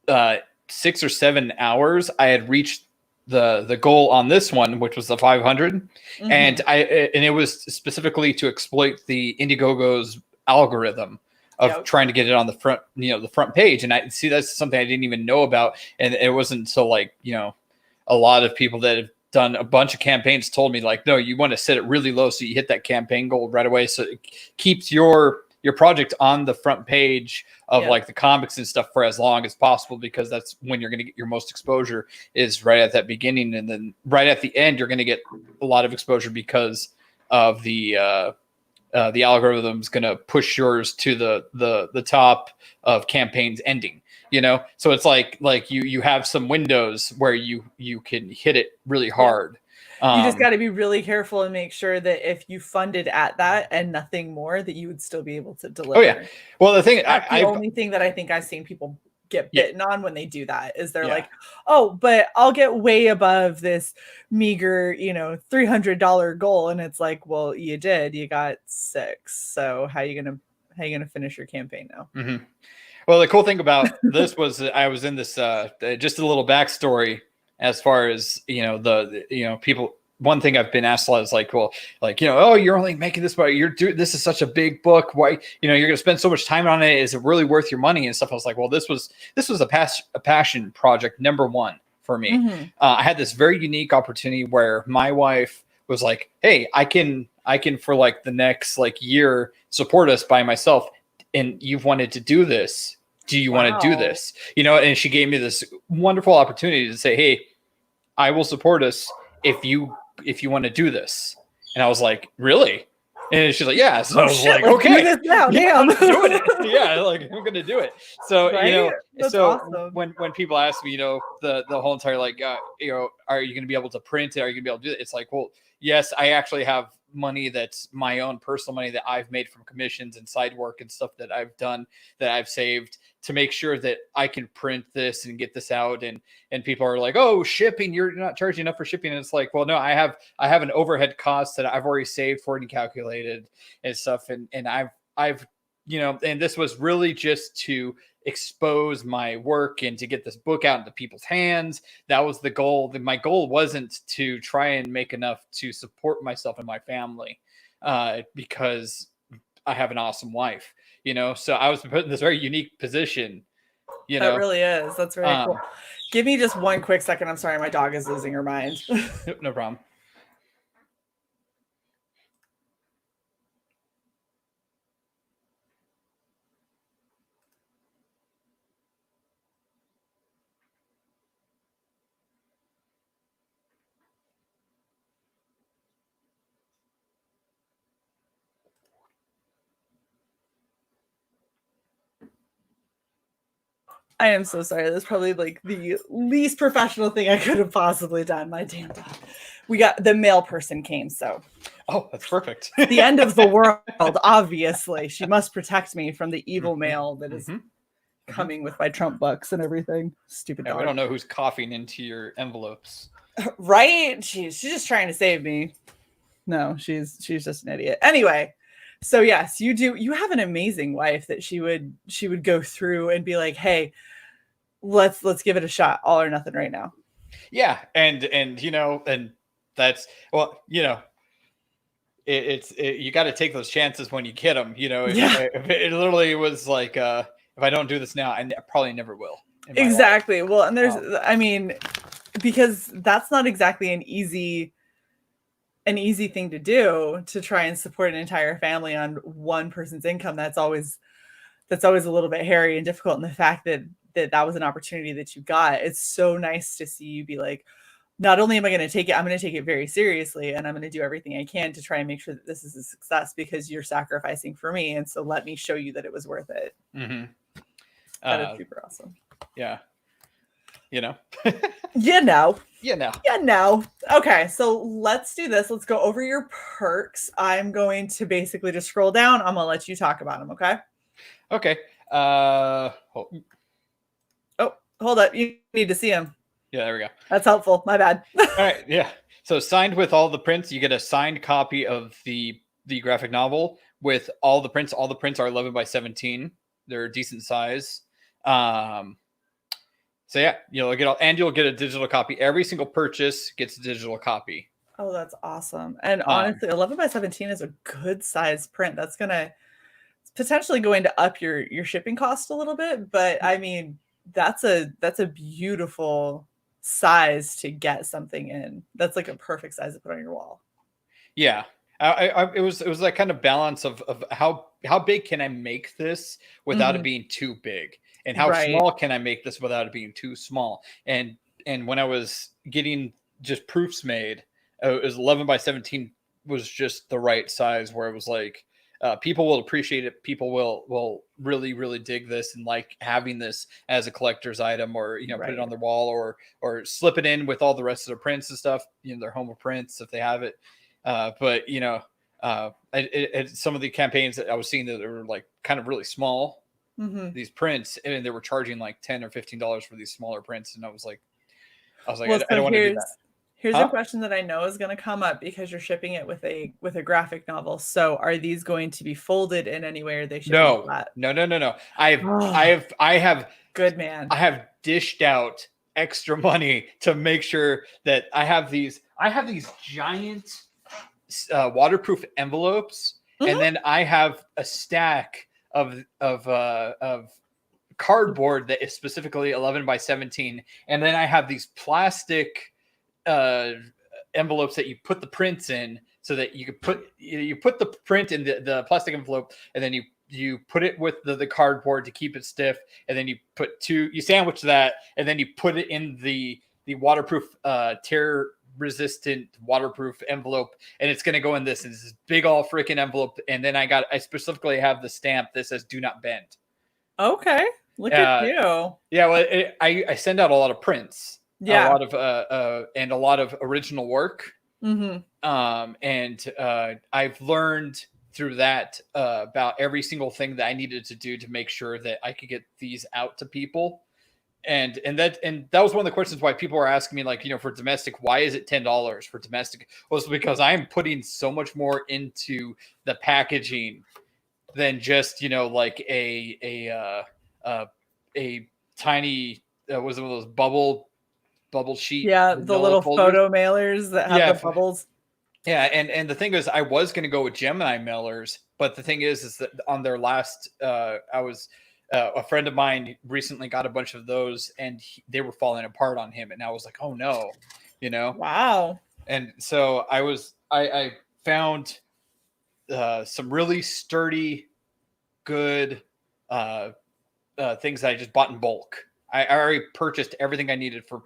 [SPEAKER 2] 6 or 7 hours, I had reached the goal on this one, which was the 500. And it was specifically to exploit the Indiegogo's algorithm of trying to get it on the front, the front page. And I see that's something I didn't even know about. And it wasn't until like, a lot of people that have done a bunch of campaigns told me like, no, you want to set it really low so you hit that campaign goal right away. So it keeps your project on the front page of like the comics and stuff for as long as possible, because that's when you're going to get your most exposure, is right at that beginning. And then right at the end, you're going to get a lot of exposure because of the algorithm's going to push yours to the top of campaigns ending. So it's like you have some windows where you can hit it really hard.
[SPEAKER 1] You just got to be really careful and make sure that if you funded at that and nothing more, that you would still be able to deliver.
[SPEAKER 2] Oh yeah. Well, the thing,
[SPEAKER 1] the only thing that I think I've seen people get bitten on when they do that is they're like, oh, but I'll get way above this meager, $300 goal. And it's like, well, you got 6. So how are you going to finish your campaign now?
[SPEAKER 2] Well, the cool thing about this was I was in this, just a little backstory as far as, people. One thing I've been asked a lot is like, well, like, oh, you're only making this, but this is such a big book. Why, you're going to spend so much time on it. Is it really worth your money and stuff? I was like, well, this was a passion project, number one for me. I had this very unique opportunity where my wife was like, hey, I can for like the next like year support us by myself. And you've wanted to do this. Do you want to do this? And she gave me this wonderful opportunity to say, hey, I will support us if you want to do this. And I was like, really? And she's like, yeah. So I was like, okay,
[SPEAKER 1] do this now.
[SPEAKER 2] I'm doing it. Yeah, like I'm gonna do it. So
[SPEAKER 1] That's
[SPEAKER 2] so
[SPEAKER 1] awesome.
[SPEAKER 2] when people ask me, the whole entire like, are you gonna be able to print it? Are you gonna be able to do it? It's like, well, yes, I actually have money that's my own personal money that I've made from commissions and side work and stuff that I've done, that I've saved to make sure that I can print this and get this out. And people are like, oh, shipping, you're not charging enough for shipping. And it's like, well, no, I have an overhead cost that I've already saved for and calculated and stuff. And I've and this was really just to expose my work and to get this book out into people's hands. That was the goal. My goal wasn't to try and make enough to support myself and my family. because I have an awesome wife, you know. So I was put in this very unique position, you
[SPEAKER 1] That
[SPEAKER 2] know.
[SPEAKER 1] really is. That's very cool. Give me just one quick second. I'm sorry, my dog is losing her mind.
[SPEAKER 2] No problem.
[SPEAKER 1] I am so sorry. That's probably like the least professional thing I could have possibly done. My damn dog. We got the mail person came, so.
[SPEAKER 2] Oh, that's perfect.
[SPEAKER 1] The end of the world, obviously. She must protect me from the evil mail that is coming with my Trump bucks and everything. Stupid dog.
[SPEAKER 2] We don't know who's coughing into your envelopes.
[SPEAKER 1] Right? She's just trying to save me. No, she's just an idiot. Anyway, so yes, you have an amazing wife that she would go through and be like, hey, let's give it a shot, all or nothing right now.
[SPEAKER 2] Yeah, and you know, and that's, well, you know, you got to take those chances when you get them, you know. If it literally was like, if I don't do this now, I probably never will.
[SPEAKER 1] Exactly. Well, and there's, I mean, because that's not exactly an easy thing to do, to try and support an entire family on one person's income. That's always a little bit hairy and difficult. And the fact that was an opportunity that you got, it's so nice to see you be like, not only am I going to take it, I'm going to take it very seriously, and I'm going to do everything I can to try and make sure that this is a success, because you're sacrificing for me. And so let me show you that it was worth it. That is super awesome.
[SPEAKER 2] Yeah. You know.
[SPEAKER 1] You know. Okay, so let's do this. Let's go over your perks. I'm going to basically just scroll down. I'm going to let you talk about them, okay?
[SPEAKER 2] Okay.
[SPEAKER 1] Oh, hold up. You need to see them.
[SPEAKER 2] Yeah, there we go.
[SPEAKER 1] That's helpful. My bad.
[SPEAKER 2] All right, yeah. So signed with all the prints, you get a signed copy of the graphic novel with all the prints. All the prints are 11 by 17. They're a decent size. So yeah, you'll get a digital copy. Every single purchase gets a digital copy.
[SPEAKER 1] Oh, that's awesome. And honestly, 11 by 17 is a good size print. That's potentially going to up your shipping cost a little bit, but I mean, that's a beautiful size to get something in. That's like a perfect size to put on your wall.
[SPEAKER 2] Yeah. It was that kind of balance of how big can I make this without it being too big, and how small can I make this without it being too small. And when I was getting just proofs made, it was 11 by 17 was just the right size, where it was like, people will appreciate it. People will really, really dig this and like having this as a collector's item, or, you know, put it on their wall, or slip it in with all the rest of their prints and stuff, you know, their home of prints if they have it. But you know, some of the campaigns that I was seeing that were like kind of really small, these prints, and they were charging like $10 or $15 for these smaller prints, and I was like, well, I don't want to do that.
[SPEAKER 1] Here's a question that I know is going to come up, because you're shipping it with a graphic novel. So are these going to be folded in any way? Or they should
[SPEAKER 2] No. I have
[SPEAKER 1] good man.
[SPEAKER 2] I have dished out extra money to make sure that I have these giant waterproof envelopes, and then I have a stack of cardboard that is specifically 11 by 17, and then I have these plastic envelopes that you put the prints in, so that you could put the print in the plastic envelope, and then you put it with the cardboard to keep it stiff, and then you sandwich that, and then you put it in the waterproof tear resistant waterproof envelope, and it's going to go in this big all freaking envelope. And then I specifically have the stamp that says "Do not bend."
[SPEAKER 1] Okay, look at you.
[SPEAKER 2] Yeah, well, I send out a lot of prints.
[SPEAKER 1] Yeah,
[SPEAKER 2] a lot of and a lot of original work. And I've learned through that about every single thing that I needed to do to make sure that I could get these out to people. And that was one of the questions why people were asking me, like, you know, for domestic, why is it $10 for domestic? Well, it's because I'm putting so much more into the packaging than just, you know, like a tiny was it one of those bubble sheet?
[SPEAKER 1] Yeah, the little
[SPEAKER 2] folders?
[SPEAKER 1] photo mailers that have the bubbles.
[SPEAKER 2] Yeah, and the thing is, I was going to go with Gemini mailers, but the thing is that on their last, I was a friend of mine recently got a bunch of those, and they were falling apart on him, and I was like, oh no, you know.
[SPEAKER 1] Wow.
[SPEAKER 2] And so I found some really sturdy, good things that I just bought in bulk. I already purchased everything I needed for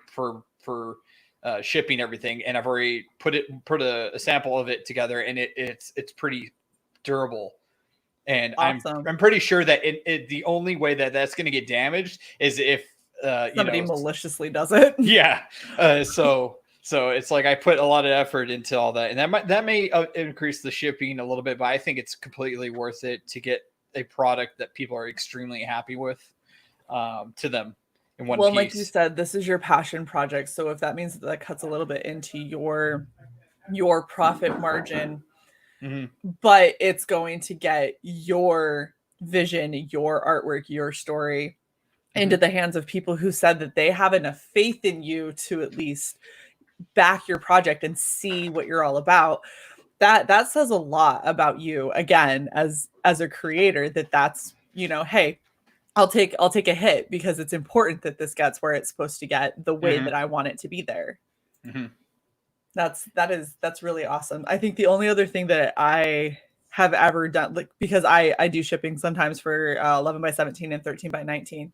[SPEAKER 2] shipping everything, and I've already put a sample of it together, and it's pretty durable. And
[SPEAKER 1] Awesome.
[SPEAKER 2] I'm pretty sure that the only way that that's going to get damaged is if
[SPEAKER 1] somebody maliciously does it.
[SPEAKER 2] Yeah. So it's like I put a lot of effort into all that, and that may increase the shipping a little bit, but I think it's completely worth it to get a product that people are extremely happy with to them in one piece.
[SPEAKER 1] Like you said, this is your passion project, so if that means that cuts a little bit into your profit margin, but it's going to get your vision, your artwork, your story into the hands of people who said that they have enough faith in you to at least back your project and see what you're all about. That says a lot about you, again, as a creator, that's, hey, I'll take a hit because it's important that this gets where it's supposed to get the way that I want it to be there. That's really awesome. I think the only other thing that I have ever done, like, because I do shipping sometimes for 11 by 17 and 13 by 19,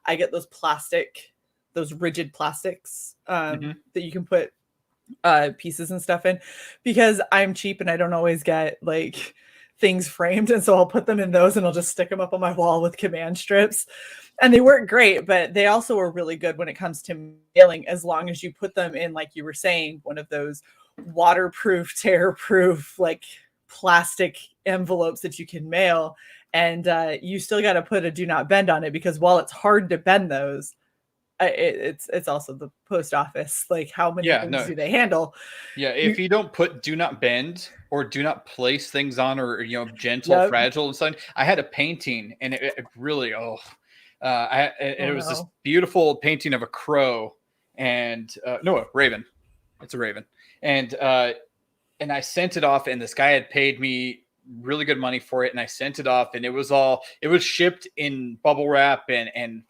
[SPEAKER 1] I get those rigid plastics that you can put pieces and stuff in, because I'm cheap and I don't always get like things framed, and so I'll put them in those and I'll just stick them up on my wall with command strips, and they work great. But they also are really good when it comes to mailing, as long as you put them in, like you were saying, one of those waterproof, tear-proof, like plastic envelopes that you can mail, and you still got to put a do not bend on it, because while it's hard to bend those, it's also the post office. Like, how many things do they handle?
[SPEAKER 2] Yeah, if you don't put do not bend or do not place things on, or gentle, fragile and something. I had a painting, and it really it was this beautiful painting of a crow, and no, a raven. It's a raven, and I sent it off, and this guy had paid me really good money for it, and I sent it off, and it was shipped in bubble wrap and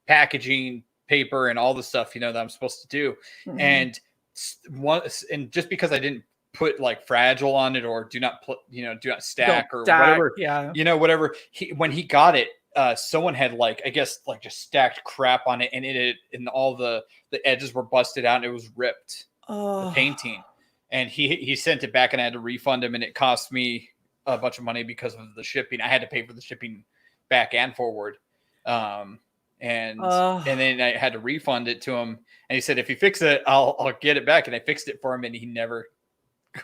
[SPEAKER 2] packaging paper and all the stuff that I'm supposed to do. And just because I didn't put like fragile on it, or do not stack, or whatever, whatever, when he got it, someone had I guess just stacked crap on it, and all the edges were busted out, and it was ripped, the painting. And he sent it back, and I had to refund him, and it cost me a bunch of money because of the shipping. I had to pay for the shipping back and forward. And then I had to refund it to him, and he said, if you fix it, I'll get it back. And I fixed it for him, and he never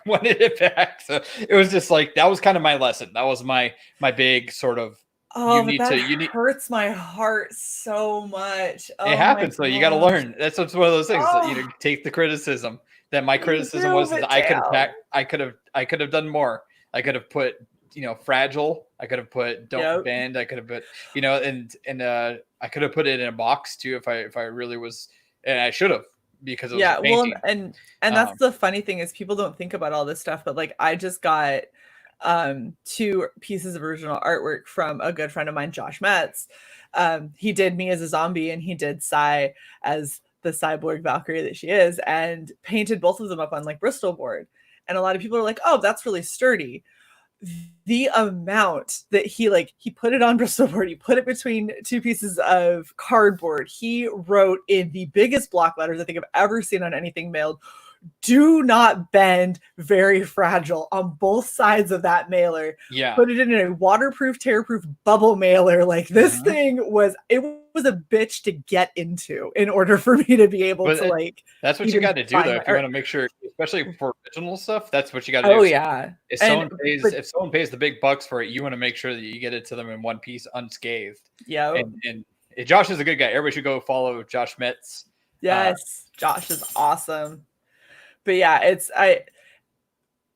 [SPEAKER 2] wanted it back. So it was just that was kind of my lesson. That was my big sort of,
[SPEAKER 1] hurts my heart so much.
[SPEAKER 2] It happens, though. You got to learn. That's one of those things that take the criticism. That my criticism was that I could have done more. I could have put fragile. I could have put don't bend. I could have put and I could have put it in a box too if I really was, and I should have, because it was a painting.
[SPEAKER 1] Well, and that's the funny thing, is people don't think about all this stuff, but I just got 2 pieces of original artwork from a good friend of mine, Josh Metz. He did me as a zombie, and he did Sai as the cyborg Valkyrie that she is, and painted both of them up on Bristol board. And a lot of people are like, oh, that's really sturdy. The amount that he put it on Bristol board, he put it between 2 pieces of cardboard. He wrote in the biggest block letters I think I've ever seen on anything mailed, do not bend, very fragile, on both sides of that mailer.
[SPEAKER 2] Yeah.
[SPEAKER 1] Put it in a waterproof, tear-proof bubble mailer. This thing was a bitch to get into in order for me to be able to
[SPEAKER 2] That's what you got to do, though, if you want to make sure, especially for original stuff. That's what you got to do.
[SPEAKER 1] Oh yeah.
[SPEAKER 2] If someone pays the big bucks for it, you want to make sure that you get it to them in one piece unscathed.
[SPEAKER 1] Yeah.
[SPEAKER 2] And Josh is a good guy. Everybody should go follow Josh Metz.
[SPEAKER 1] Yes, Josh is awesome. But yeah,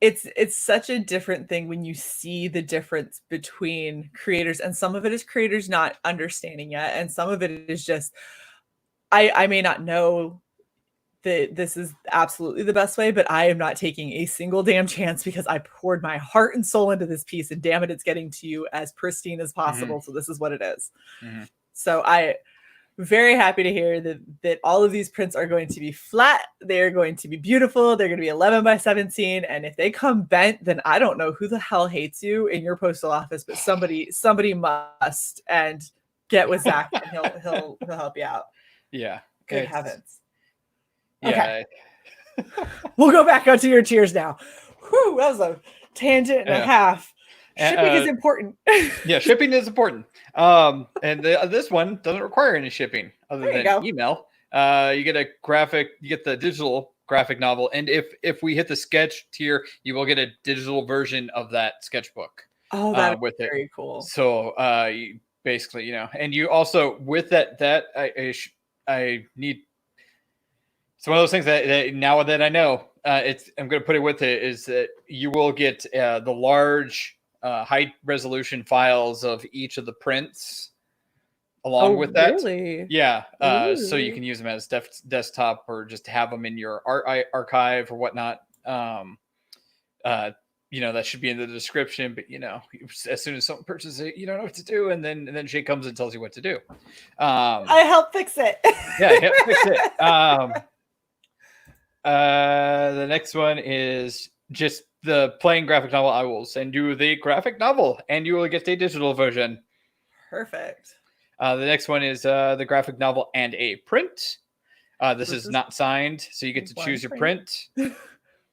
[SPEAKER 1] it's such a different thing when you see the difference between creators, and some of it is creators not understanding yet, and some of it is just I may not know that this is absolutely the best way, but I am not taking a single damn chance because I poured my heart and soul into this piece, and damn it, it's getting to you as pristine as possible. So this is what it is. So I very happy to hear that all of these prints are going to be flat. They're going to be beautiful. They're going to be 11 by 17. And if they come bent, then I don't know who the hell hates you in your postal office, but somebody must, and get with Zach and he'll help you out.
[SPEAKER 2] Yeah.
[SPEAKER 1] Good heavens.
[SPEAKER 2] Yeah.
[SPEAKER 1] Okay. We'll go back onto your cheers now. Whew, that was a tangent and a half. Shipping is important.
[SPEAKER 2] Yeah, shipping is important. And this one doesn't require any shipping other than email. You get the digital graphic novel, and if we hit the sketch tier, you will get a digital version of that sketchbook.
[SPEAKER 1] Oh, that's very cool.
[SPEAKER 2] So you basically, and you also with that I need. It's one of those things that now that I know, I'm going to put it with it is that you will get the large high resolution files of each of the prints along with that.
[SPEAKER 1] Really?
[SPEAKER 2] Yeah. So you can use them as desktop or just have them in your archive or whatnot. That should be in the description, but as soon as someone purchases it, you don't know what to do. And then Shae comes and tells you what to do.
[SPEAKER 1] I help fix it.
[SPEAKER 2] Yeah. Help fix it. The next one is just the plain graphic novel. I will send you the graphic novel and you will get a digital version.
[SPEAKER 1] Perfect.
[SPEAKER 2] The next one is the graphic novel and a print. This is not signed, so you get to choose your print.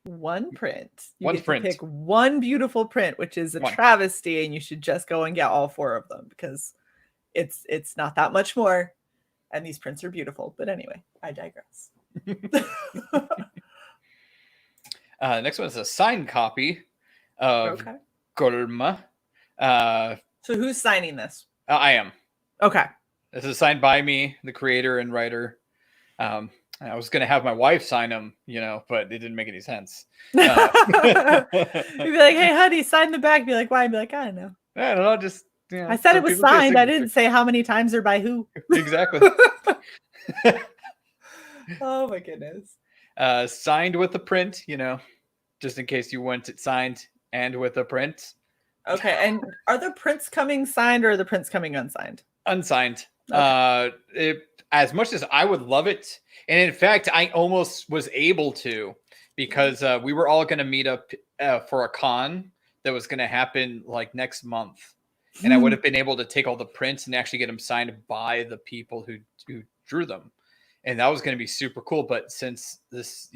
[SPEAKER 1] One print. You
[SPEAKER 2] one
[SPEAKER 1] get
[SPEAKER 2] print.
[SPEAKER 1] To pick one beautiful print, which is a travesty, and you should just go and get all 4 of them because it's not that much more, and these prints are beautiful. But anyway, I digress.
[SPEAKER 2] Next one is a signed copy of Golma.
[SPEAKER 1] So who's signing this?
[SPEAKER 2] I am.
[SPEAKER 1] Okay.
[SPEAKER 2] This is signed by me, the creator and writer. I was going to have my wife sign them, but it didn't make any sense.
[SPEAKER 1] You'd be like, hey, honey, sign the back. Be like, why? I'd be like, I don't know.
[SPEAKER 2] I don't know. Just,
[SPEAKER 1] I said it was signed. I didn't say how many times or by who.
[SPEAKER 2] Exactly.
[SPEAKER 1] Oh, my goodness.
[SPEAKER 2] Signed with the print, just in case you want it signed and with a print.
[SPEAKER 1] Okay. And are the prints coming signed or are the prints coming unsigned?
[SPEAKER 2] Unsigned. Okay. As much as I would love it, and in fact, I almost was able to because we were all going to meet up for a con that was going to happen like next month, and I would have been able to take all the prints and actually get them signed by the people who drew them, and that was going to be super cool. But since this,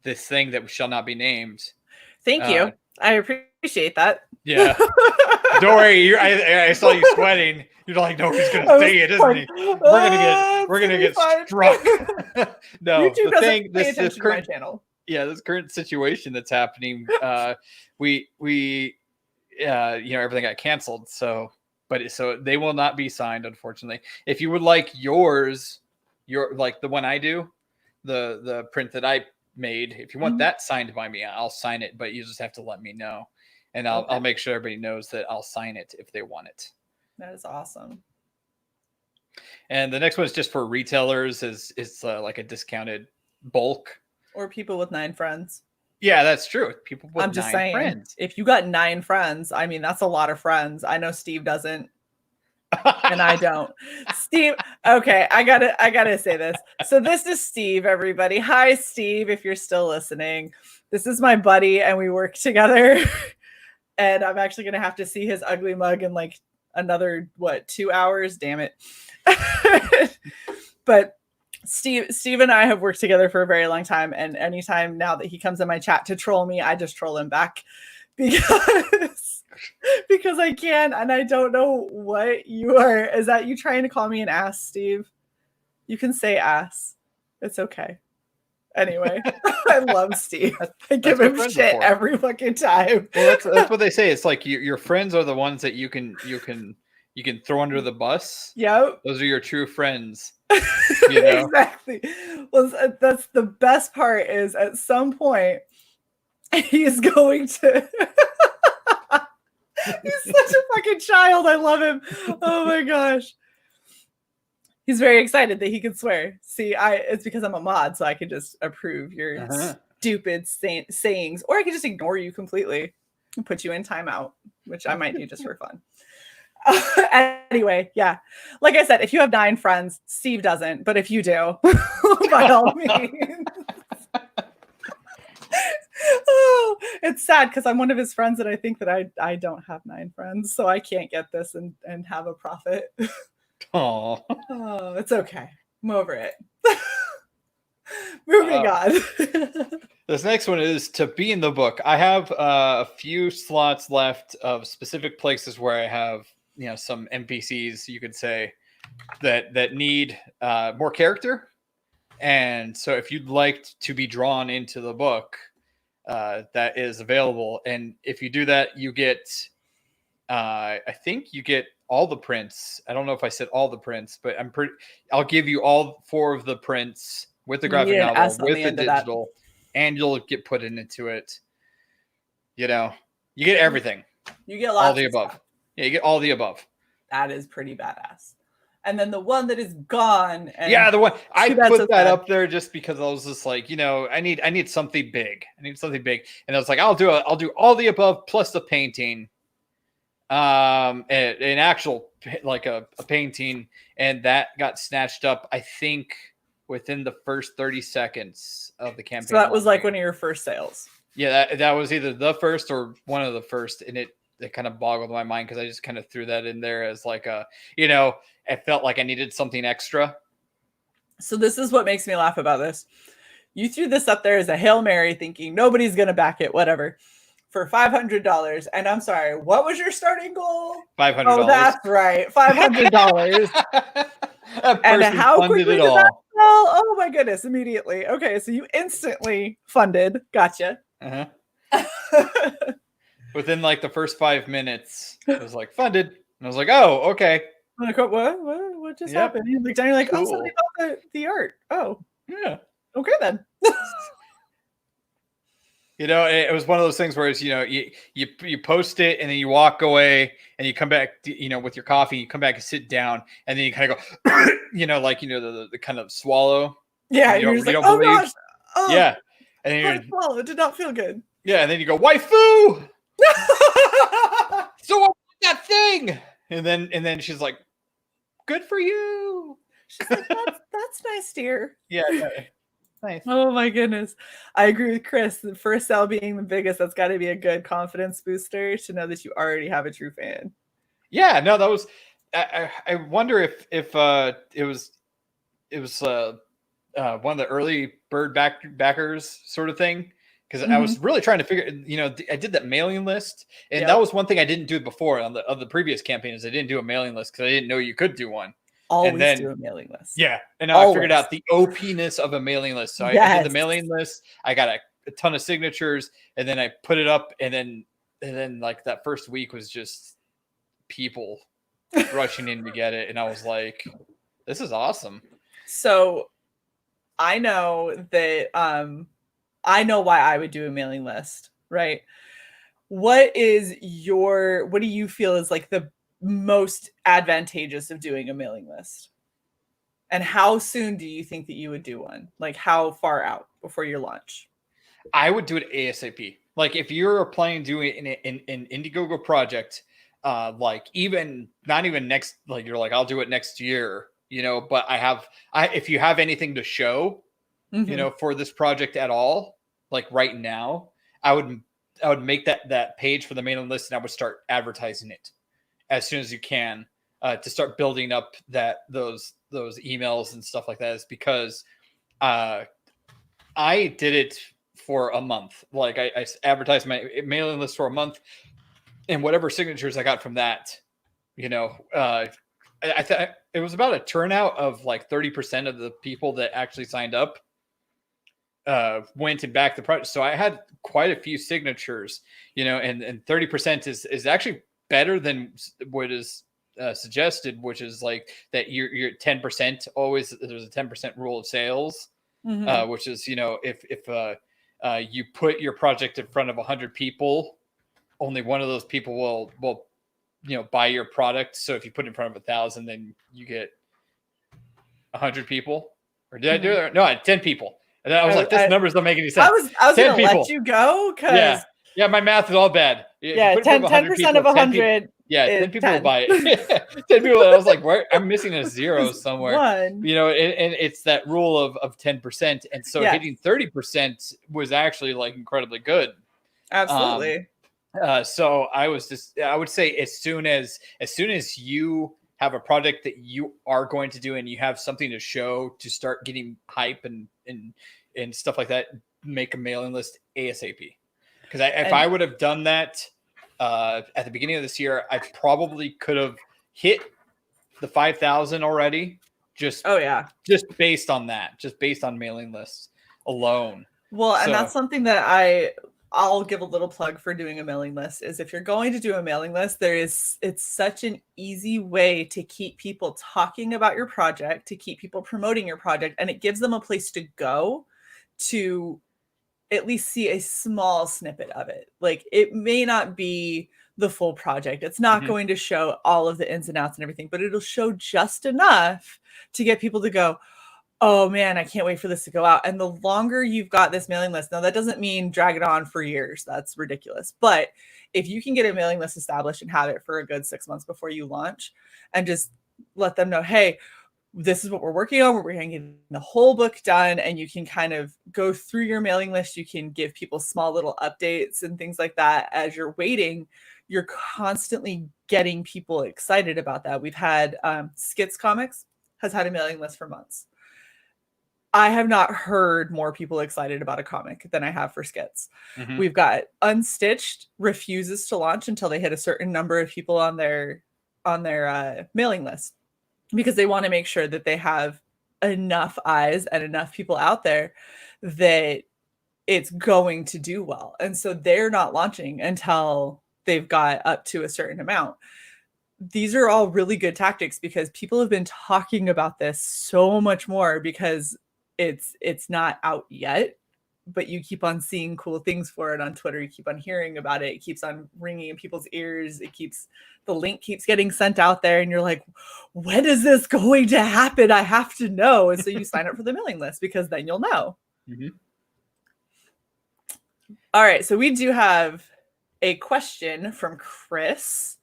[SPEAKER 2] this thing that shall not be named.
[SPEAKER 1] Thank you. I appreciate that.
[SPEAKER 2] Yeah. Don't worry. I saw you sweating. You're like, no, he's gonna say it, isn't he? We're gonna get struck. No,
[SPEAKER 1] YouTube doesn't pay attention to my channel.
[SPEAKER 2] Yeah, this current situation that's happening. We everything got canceled. So they will not be signed, unfortunately. If you would like your like the one I do, the print that I made, if you want that signed by me, I'll sign it. But you just have to let me know, and I'll make sure everybody knows that I'll sign it if they want it.
[SPEAKER 1] That is awesome.
[SPEAKER 2] And the next one is just for retailers. It's like a discounted bulk.
[SPEAKER 1] Or people with 9 friends.
[SPEAKER 2] Yeah, that's true. People with 9 friends.
[SPEAKER 1] If you got 9 friends, I mean, that's a lot of friends. I know Steve doesn't. And I don't. Steve, okay, I gotta say this. So this is Steve, everybody. Hi, Steve, if you're still listening. This is my buddy, and we work together. And I'm actually gonna have to see his ugly mug in like another 2 hours? Damn it. But Steve and I have worked together for a very long time, and anytime now that he comes in my chat to troll me, I just troll him back because I can, and I don't know what you are. Is that you trying to call me an ass, Steve? You can say ass. It's okay. Anyway, I love Steve. I give him shit every fucking time.
[SPEAKER 2] Well, that's what they say. It's like your friends are the ones that you can throw under the bus.
[SPEAKER 1] Yep.
[SPEAKER 2] Those are your true friends.
[SPEAKER 1] Exactly. Well, that's the best part is at some point he's going to he's such a fucking child. I love him. Oh my gosh. He's very excited that he can swear. See, it's because I'm a mod, so I can just approve your stupid sayings, or I can just ignore you completely and put you in timeout, which I might do just for fun. Anyway, yeah. Like I said, if you have 9 friends, Steve doesn't, but if you do, by all means. Oh, it's sad because I'm one of his friends, and I think that I don't have 9 friends, so I can't get this and have a profit.
[SPEAKER 2] Oh,
[SPEAKER 1] it's okay. I'm over it. Moving on.
[SPEAKER 2] This next one is to be in the book. I have a few slots left of specific places where I have, some NPCs, you could say, that need more character. And so if you'd like to be drawn into the book, that is available. And if you do that, you get, I think you get all the prints. I don't know if I said all the prints, but I'll give you all 4 of the prints with the graphic novel, with the digital, and you'll get put into it. You get everything.
[SPEAKER 1] You get lots
[SPEAKER 2] all the above. Stuff. Yeah, you get all the above.
[SPEAKER 1] That is pretty badass. And then the one that is gone.
[SPEAKER 2] And the one I put that up there just because I was just like, I need something big. And I was like, I'll do all the above plus the painting. An actual like a painting, and that got snatched up, I think, within the first 30 seconds of the campaign.
[SPEAKER 1] So that was like one of your first sales.
[SPEAKER 2] Yeah, that was either the first or one of the first, and it kind of boggled my mind because I just kind of threw that in there as like I felt like I needed something extra.
[SPEAKER 1] So this is what makes me laugh about this. You threw this up there as a Hail Mary thinking nobody's going to back it, whatever, for $500. And I'm sorry, what was your starting goal?
[SPEAKER 2] $500.
[SPEAKER 1] Oh, that's right. $500. And how quickly did that sell? Oh my goodness, immediately. Okay, so you instantly funded. Gotcha.
[SPEAKER 2] Within like the first 5 minutes, it was like funded. And I was like, oh, okay.
[SPEAKER 1] I'm like, what just happened? You look down, you're like, cool. Oh, somebody bought the art. Oh,
[SPEAKER 2] yeah.
[SPEAKER 1] Okay then.
[SPEAKER 2] It was one of those things where it's, you post it and then you walk away and you come back, with your coffee, you come back and sit down and then you kind of go, the kind of swallow.
[SPEAKER 1] Yeah.
[SPEAKER 2] You don't believe.
[SPEAKER 1] Gosh. Oh,
[SPEAKER 2] yeah. And then
[SPEAKER 1] you swallow. It did not feel good.
[SPEAKER 2] Yeah. And then you go, waifu. So I want that thing. And then she's like, good for you.
[SPEAKER 1] She's like, that's nice, dear.
[SPEAKER 2] Yeah. Nice.
[SPEAKER 1] Oh my goodness. I agree with Chris. The first sell being the biggest, that's got to be a good confidence booster to know that you already have a true fan.
[SPEAKER 2] Yeah, no, that was I wonder if it was one of the early bird backers sort of thing, because I was really trying to figure, I did that mailing list, and that was one thing I didn't do before on the previous campaign, is I didn't do a mailing list because I didn't know you could do one.
[SPEAKER 1] Always do a mailing list.
[SPEAKER 2] Yeah. And now I figured out the OP-ness of a mailing list. So I did the mailing list. I got a ton of signatures, and then I put it up, and then like that first week was just people rushing in to get it. And I was like, this is awesome.
[SPEAKER 1] So I know that I know why I would do a mailing list, right? What do you feel is like the most advantageous of doing a mailing list? And how soon do you think that you would do one? Like how far out before your launch?
[SPEAKER 2] I would do it ASAP. Like if you're planning to do an Indiegogo project, like not even next, like you're like, I'll do it next year, but if you have anything to show, for this project at all, like right now, I would make that page for the mailing list, and I would start advertising it as soon as you can, to start building up those emails and stuff like that, is because I did it for a month. Like I advertised my mailing list for a month, and whatever signatures I got from that, I thought it was about a turnout of like 30% of the people that actually signed up went and backed the project. So I had quite a few signatures, and 30% is actually better than what is suggested, which is like that you're 10%. Always there's a 10% rule of sales, which is, if you put your project in front of 100 people, only one of those people will buy your product. So if you put it in front of 1,000, then you get 100 people, or did I do it? No, I had 10 people. And then I was like, this
[SPEAKER 1] I-
[SPEAKER 2] numbers don't make any sense.
[SPEAKER 1] I was
[SPEAKER 2] 10
[SPEAKER 1] gonna
[SPEAKER 2] people.
[SPEAKER 1] let you go
[SPEAKER 2] Yeah.
[SPEAKER 1] because
[SPEAKER 2] Yeah, my math is all bad. If
[SPEAKER 1] yeah,
[SPEAKER 2] you put in
[SPEAKER 1] 10%
[SPEAKER 2] 100 people,
[SPEAKER 1] of 100
[SPEAKER 2] yeah,
[SPEAKER 1] is
[SPEAKER 2] 10 people will
[SPEAKER 1] 10.
[SPEAKER 2] buy it. 10 people. I was like, where? I'm missing a zero somewhere.
[SPEAKER 1] One.
[SPEAKER 2] You know, and it's that rule of 10%. And so
[SPEAKER 1] Yeah.
[SPEAKER 2] hitting 30% was actually like incredibly good.
[SPEAKER 1] Absolutely.
[SPEAKER 2] So I would say as soon as you have a project that you are going to do and you have something to show to start getting hype and stuff like that, make a mailing list ASAP. Because if I would have done that at the beginning of this year, I probably could have hit the 5,000 already. Just based on that, just based on mailing lists alone.
[SPEAKER 1] Well, and that's something that I'll give a little plug for doing a mailing list is if you're going to do a mailing list, it's such an easy way to keep people talking about your project, to keep people promoting your project, and it gives them a place to go to at least see a small snippet of it. Like it may not be the full project. It's not going to show all of the ins and outs and everything, but it'll show just enough to get people to go, oh man, I can't wait for this to go out. And the longer you've got this mailing list, now that doesn't mean drag it on for years. That's ridiculous. But if you can get a mailing list established and have it for a good 6 months before you launch and just let them know, hey, this is what we're working on. We're working on getting the whole book done, and you can kind of go through your mailing list. You can give people small little updates and things like that as you're waiting. You're constantly getting people excited about that. We've had Skits Comics has had a mailing list for months. I have not heard more people excited about a comic than I have for Skits. We've got Unstitched refuses to launch until they hit a certain number of people on their mailing list, because they want to make sure that they have enough eyes and enough people out there that it's going to do well. And so they're not launching until they've got up to a certain amount. These are all really good tactics because people have been talking about this so much more because it's not out yet, but you keep on seeing cool things for it on Twitter. You keep on hearing about it. It keeps on ringing in people's ears. The link keeps getting sent out there, and you're like, when is this going to happen? I have to know. And so you sign up for the mailing list because then you'll know. All right. So we do have a question from Chris.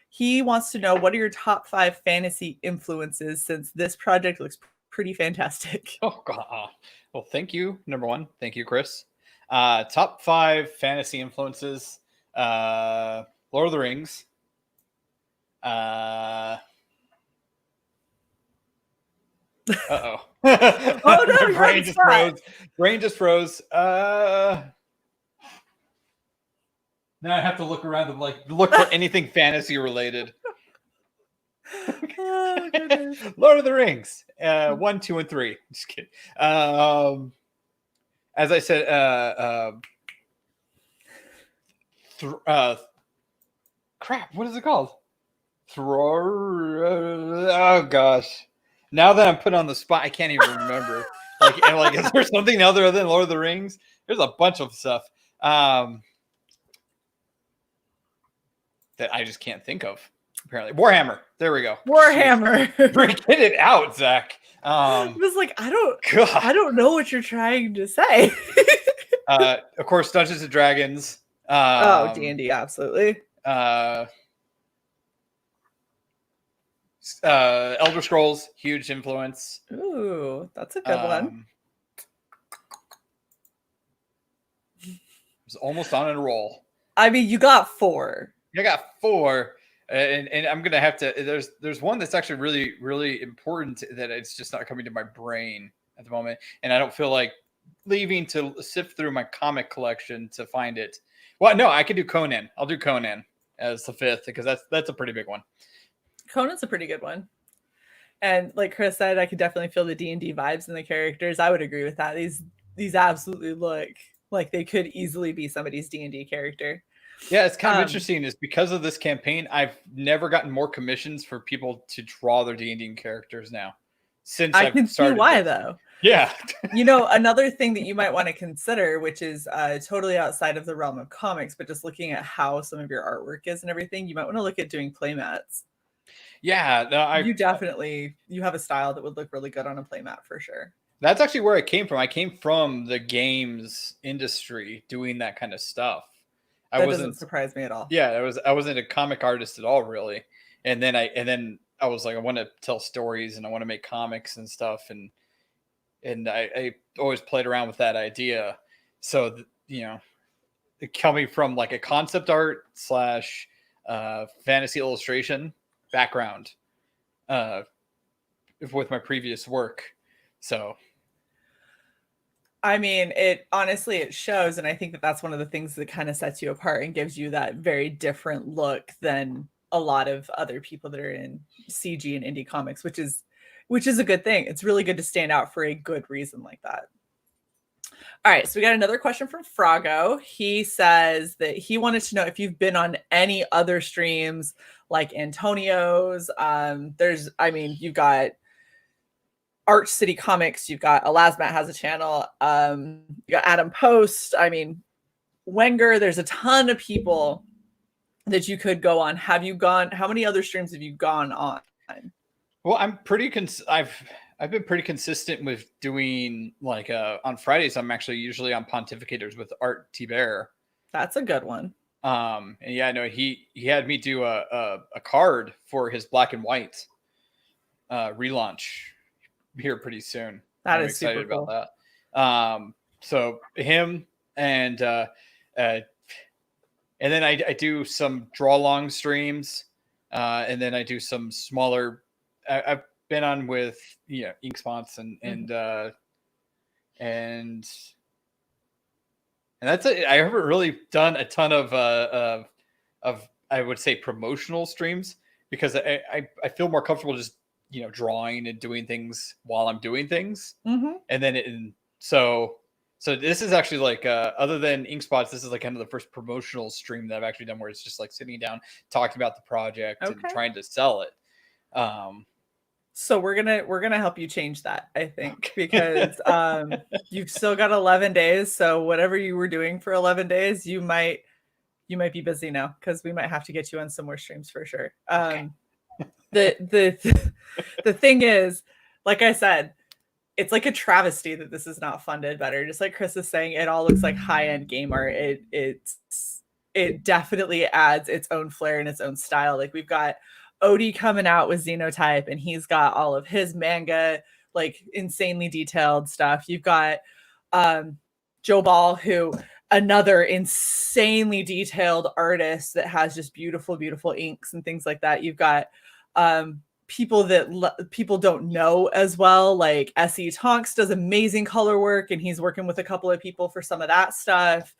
[SPEAKER 1] He wants to know, what are your top 5 fantasy influences, since this project looks pretty fantastic?
[SPEAKER 2] Oh, God. Well, thank you. Number one. Thank you, Chris. Top 5 fantasy influences. Lord of the Rings. Uh-oh.
[SPEAKER 1] Oh, no,
[SPEAKER 2] My brain just froze. Brain just froze. Now I have to look around and look for anything fantasy related.
[SPEAKER 1] Oh,
[SPEAKER 2] Lord of the Rings, 1, 2, and 3. Just kidding. As I said, crap. What is it called? Oh gosh. Now that I'm put on the spot, I can't even remember. Is there something other than Lord of the Rings? There's a bunch of stuff that I just can't think of. Apparently, Warhammer. There we go.
[SPEAKER 1] Warhammer.
[SPEAKER 2] Get it out, Zach.
[SPEAKER 1] I was like, I don't know what you're trying to say.
[SPEAKER 2] Of course, Dungeons and Dragons.
[SPEAKER 1] D&D, absolutely.
[SPEAKER 2] Elder Scrolls, huge influence.
[SPEAKER 1] Ooh, that's a good one.
[SPEAKER 2] Was almost on a roll.
[SPEAKER 1] I mean, you got 4.
[SPEAKER 2] I got 4, and I'm gonna have to. There's one that's actually really, really important that it's just not coming to my brain at the moment, and I don't feel like leaving to sift through my comic collection to find it. Well, no, I could do Conan. I'll do Conan as the 5th because that's a pretty big one.
[SPEAKER 1] Conan's a pretty good one. And like Chris said, I could definitely feel the D&D vibes in the characters. I would agree with that. These absolutely look like they could easily be somebody's D&D character.
[SPEAKER 2] Yeah, it's kind of interesting is because of this campaign, I've never gotten more commissions for people to draw their D&D characters now. Since
[SPEAKER 1] I can see why, though.
[SPEAKER 2] Yeah.
[SPEAKER 1] Another thing that you might want to consider, which is totally outside of the realm of comics, but just looking at how some of your artwork is and everything, you might want to look at doing playmats.
[SPEAKER 2] Yeah, no,
[SPEAKER 1] You have a style that would look really good on a playmat for sure.
[SPEAKER 2] that's actually where I came from. I came from the games industry doing that kind of stuff. I
[SPEAKER 1] That
[SPEAKER 2] wasn't
[SPEAKER 1] doesn't surprise me at all.
[SPEAKER 2] Yeah, I wasn't a comic artist at all, really. And then I was like, I want to tell stories and I want to make comics and stuff, and I always played around with that idea. So it coming from like a concept art slash fantasy illustration background uh, with my previous work. So
[SPEAKER 1] I mean, it honestly, it shows. And I think that that's one of the things that kind of sets you apart and gives you that very different look than a lot of other people that are in CG and indie comics, which is a good thing. It's really good to stand out for a good reason like that. All right, so we got another question from Frago. He says that he wanted to know if you've been on any other streams like Antonio's. You've got Arch City Comics, you've got Elasmat has a channel, you got Adam Post, Wenger, there's a ton of people that you could go on. How many other streams have you gone on?
[SPEAKER 2] Well, I've been pretty consistent with doing like on Fridays. I'm actually usually on Pontificators with Art T Bear.
[SPEAKER 1] That's a good one.
[SPEAKER 2] And yeah, no, he had me do a card for his black and white relaunch here pretty soon.
[SPEAKER 1] I'm excited
[SPEAKER 2] about that. So him and then I do some draw long streams, and then I do some smaller. I've been on with ink spots and that's it. I haven't really done a ton of I would say promotional streams because I feel more comfortable just drawing and doing things while I'm doing things, and then so this is actually like other than ink spots, this is like kind of the first promotional stream that I've actually done where it's just like sitting down talking about the project and trying to sell it.
[SPEAKER 1] So we're gonna help you change that, I think, because you've still got 11 days. So whatever you were doing for 11 days, you might be busy now because we might have to get you on some more streams for sure. The thing is, like I said, it's like a travesty that this is not funded better. Just like Chris is saying, it all looks like high-end game art. It definitely adds its own flair and its own style. Like we've got Odie coming out with Xenotype, and he's got all of his manga, like insanely detailed stuff. You've got Joe Ball, who another insanely detailed artist that has just beautiful, beautiful inks and things like that. You've got people that people don't know as well, like S.E. Tonks does amazing color work, and he's working with a couple of people for some of that stuff.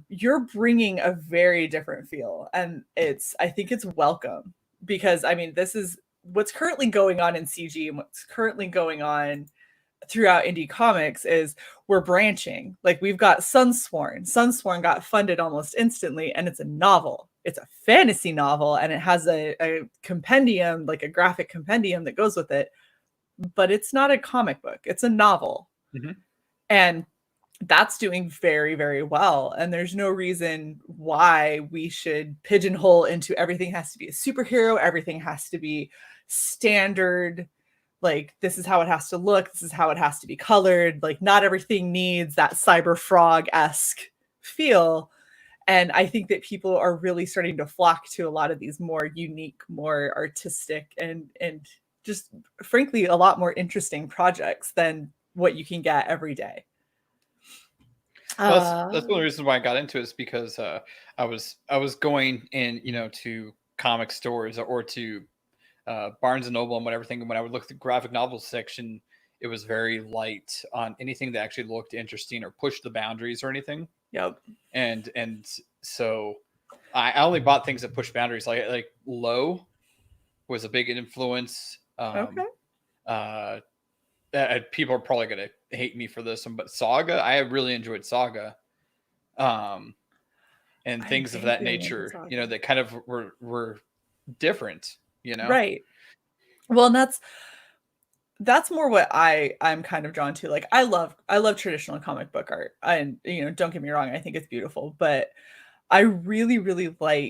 [SPEAKER 1] You're bringing a very different feel, and I think it's welcome because this is what's currently going on in CG and what's currently going on throughout indie comics is we're branching. Like we've got Sunsworn got funded almost instantly, and it's a novel. It's a fantasy novel, and it has a compendium, like a graphic compendium that goes with it, but it's not a comic book. It's a novel. And that's doing very, very well. And there's no reason why we should pigeonhole into everything has to be a superhero. Everything has to be standard. Like, this is how it has to look. This is how it has to be colored. Like, not everything needs that Cyber Frog-esque feel. And I think that people are really starting to flock to a lot of these more unique, more artistic, and just frankly, a lot more interesting projects than what you can get every day.
[SPEAKER 2] Well, that's one of the reasons why I got into it is because I was going in, to comic stores or to Barnes and Noble and whatever. And when I would look at the graphic novel section, it was very light on anything that actually looked interesting or pushed the boundaries or anything.
[SPEAKER 1] Yep.
[SPEAKER 2] And so I only bought things that push boundaries. Like Low was a big influence. People are probably going to hate me for this one, but Saga, I really enjoyed Saga. And things of that nature, that kind of were different,
[SPEAKER 1] Right. Well, and that's more what I'm kind of drawn to. Like I love traditional comic book art, and don't get me wrong, I think it's beautiful, but I really, really like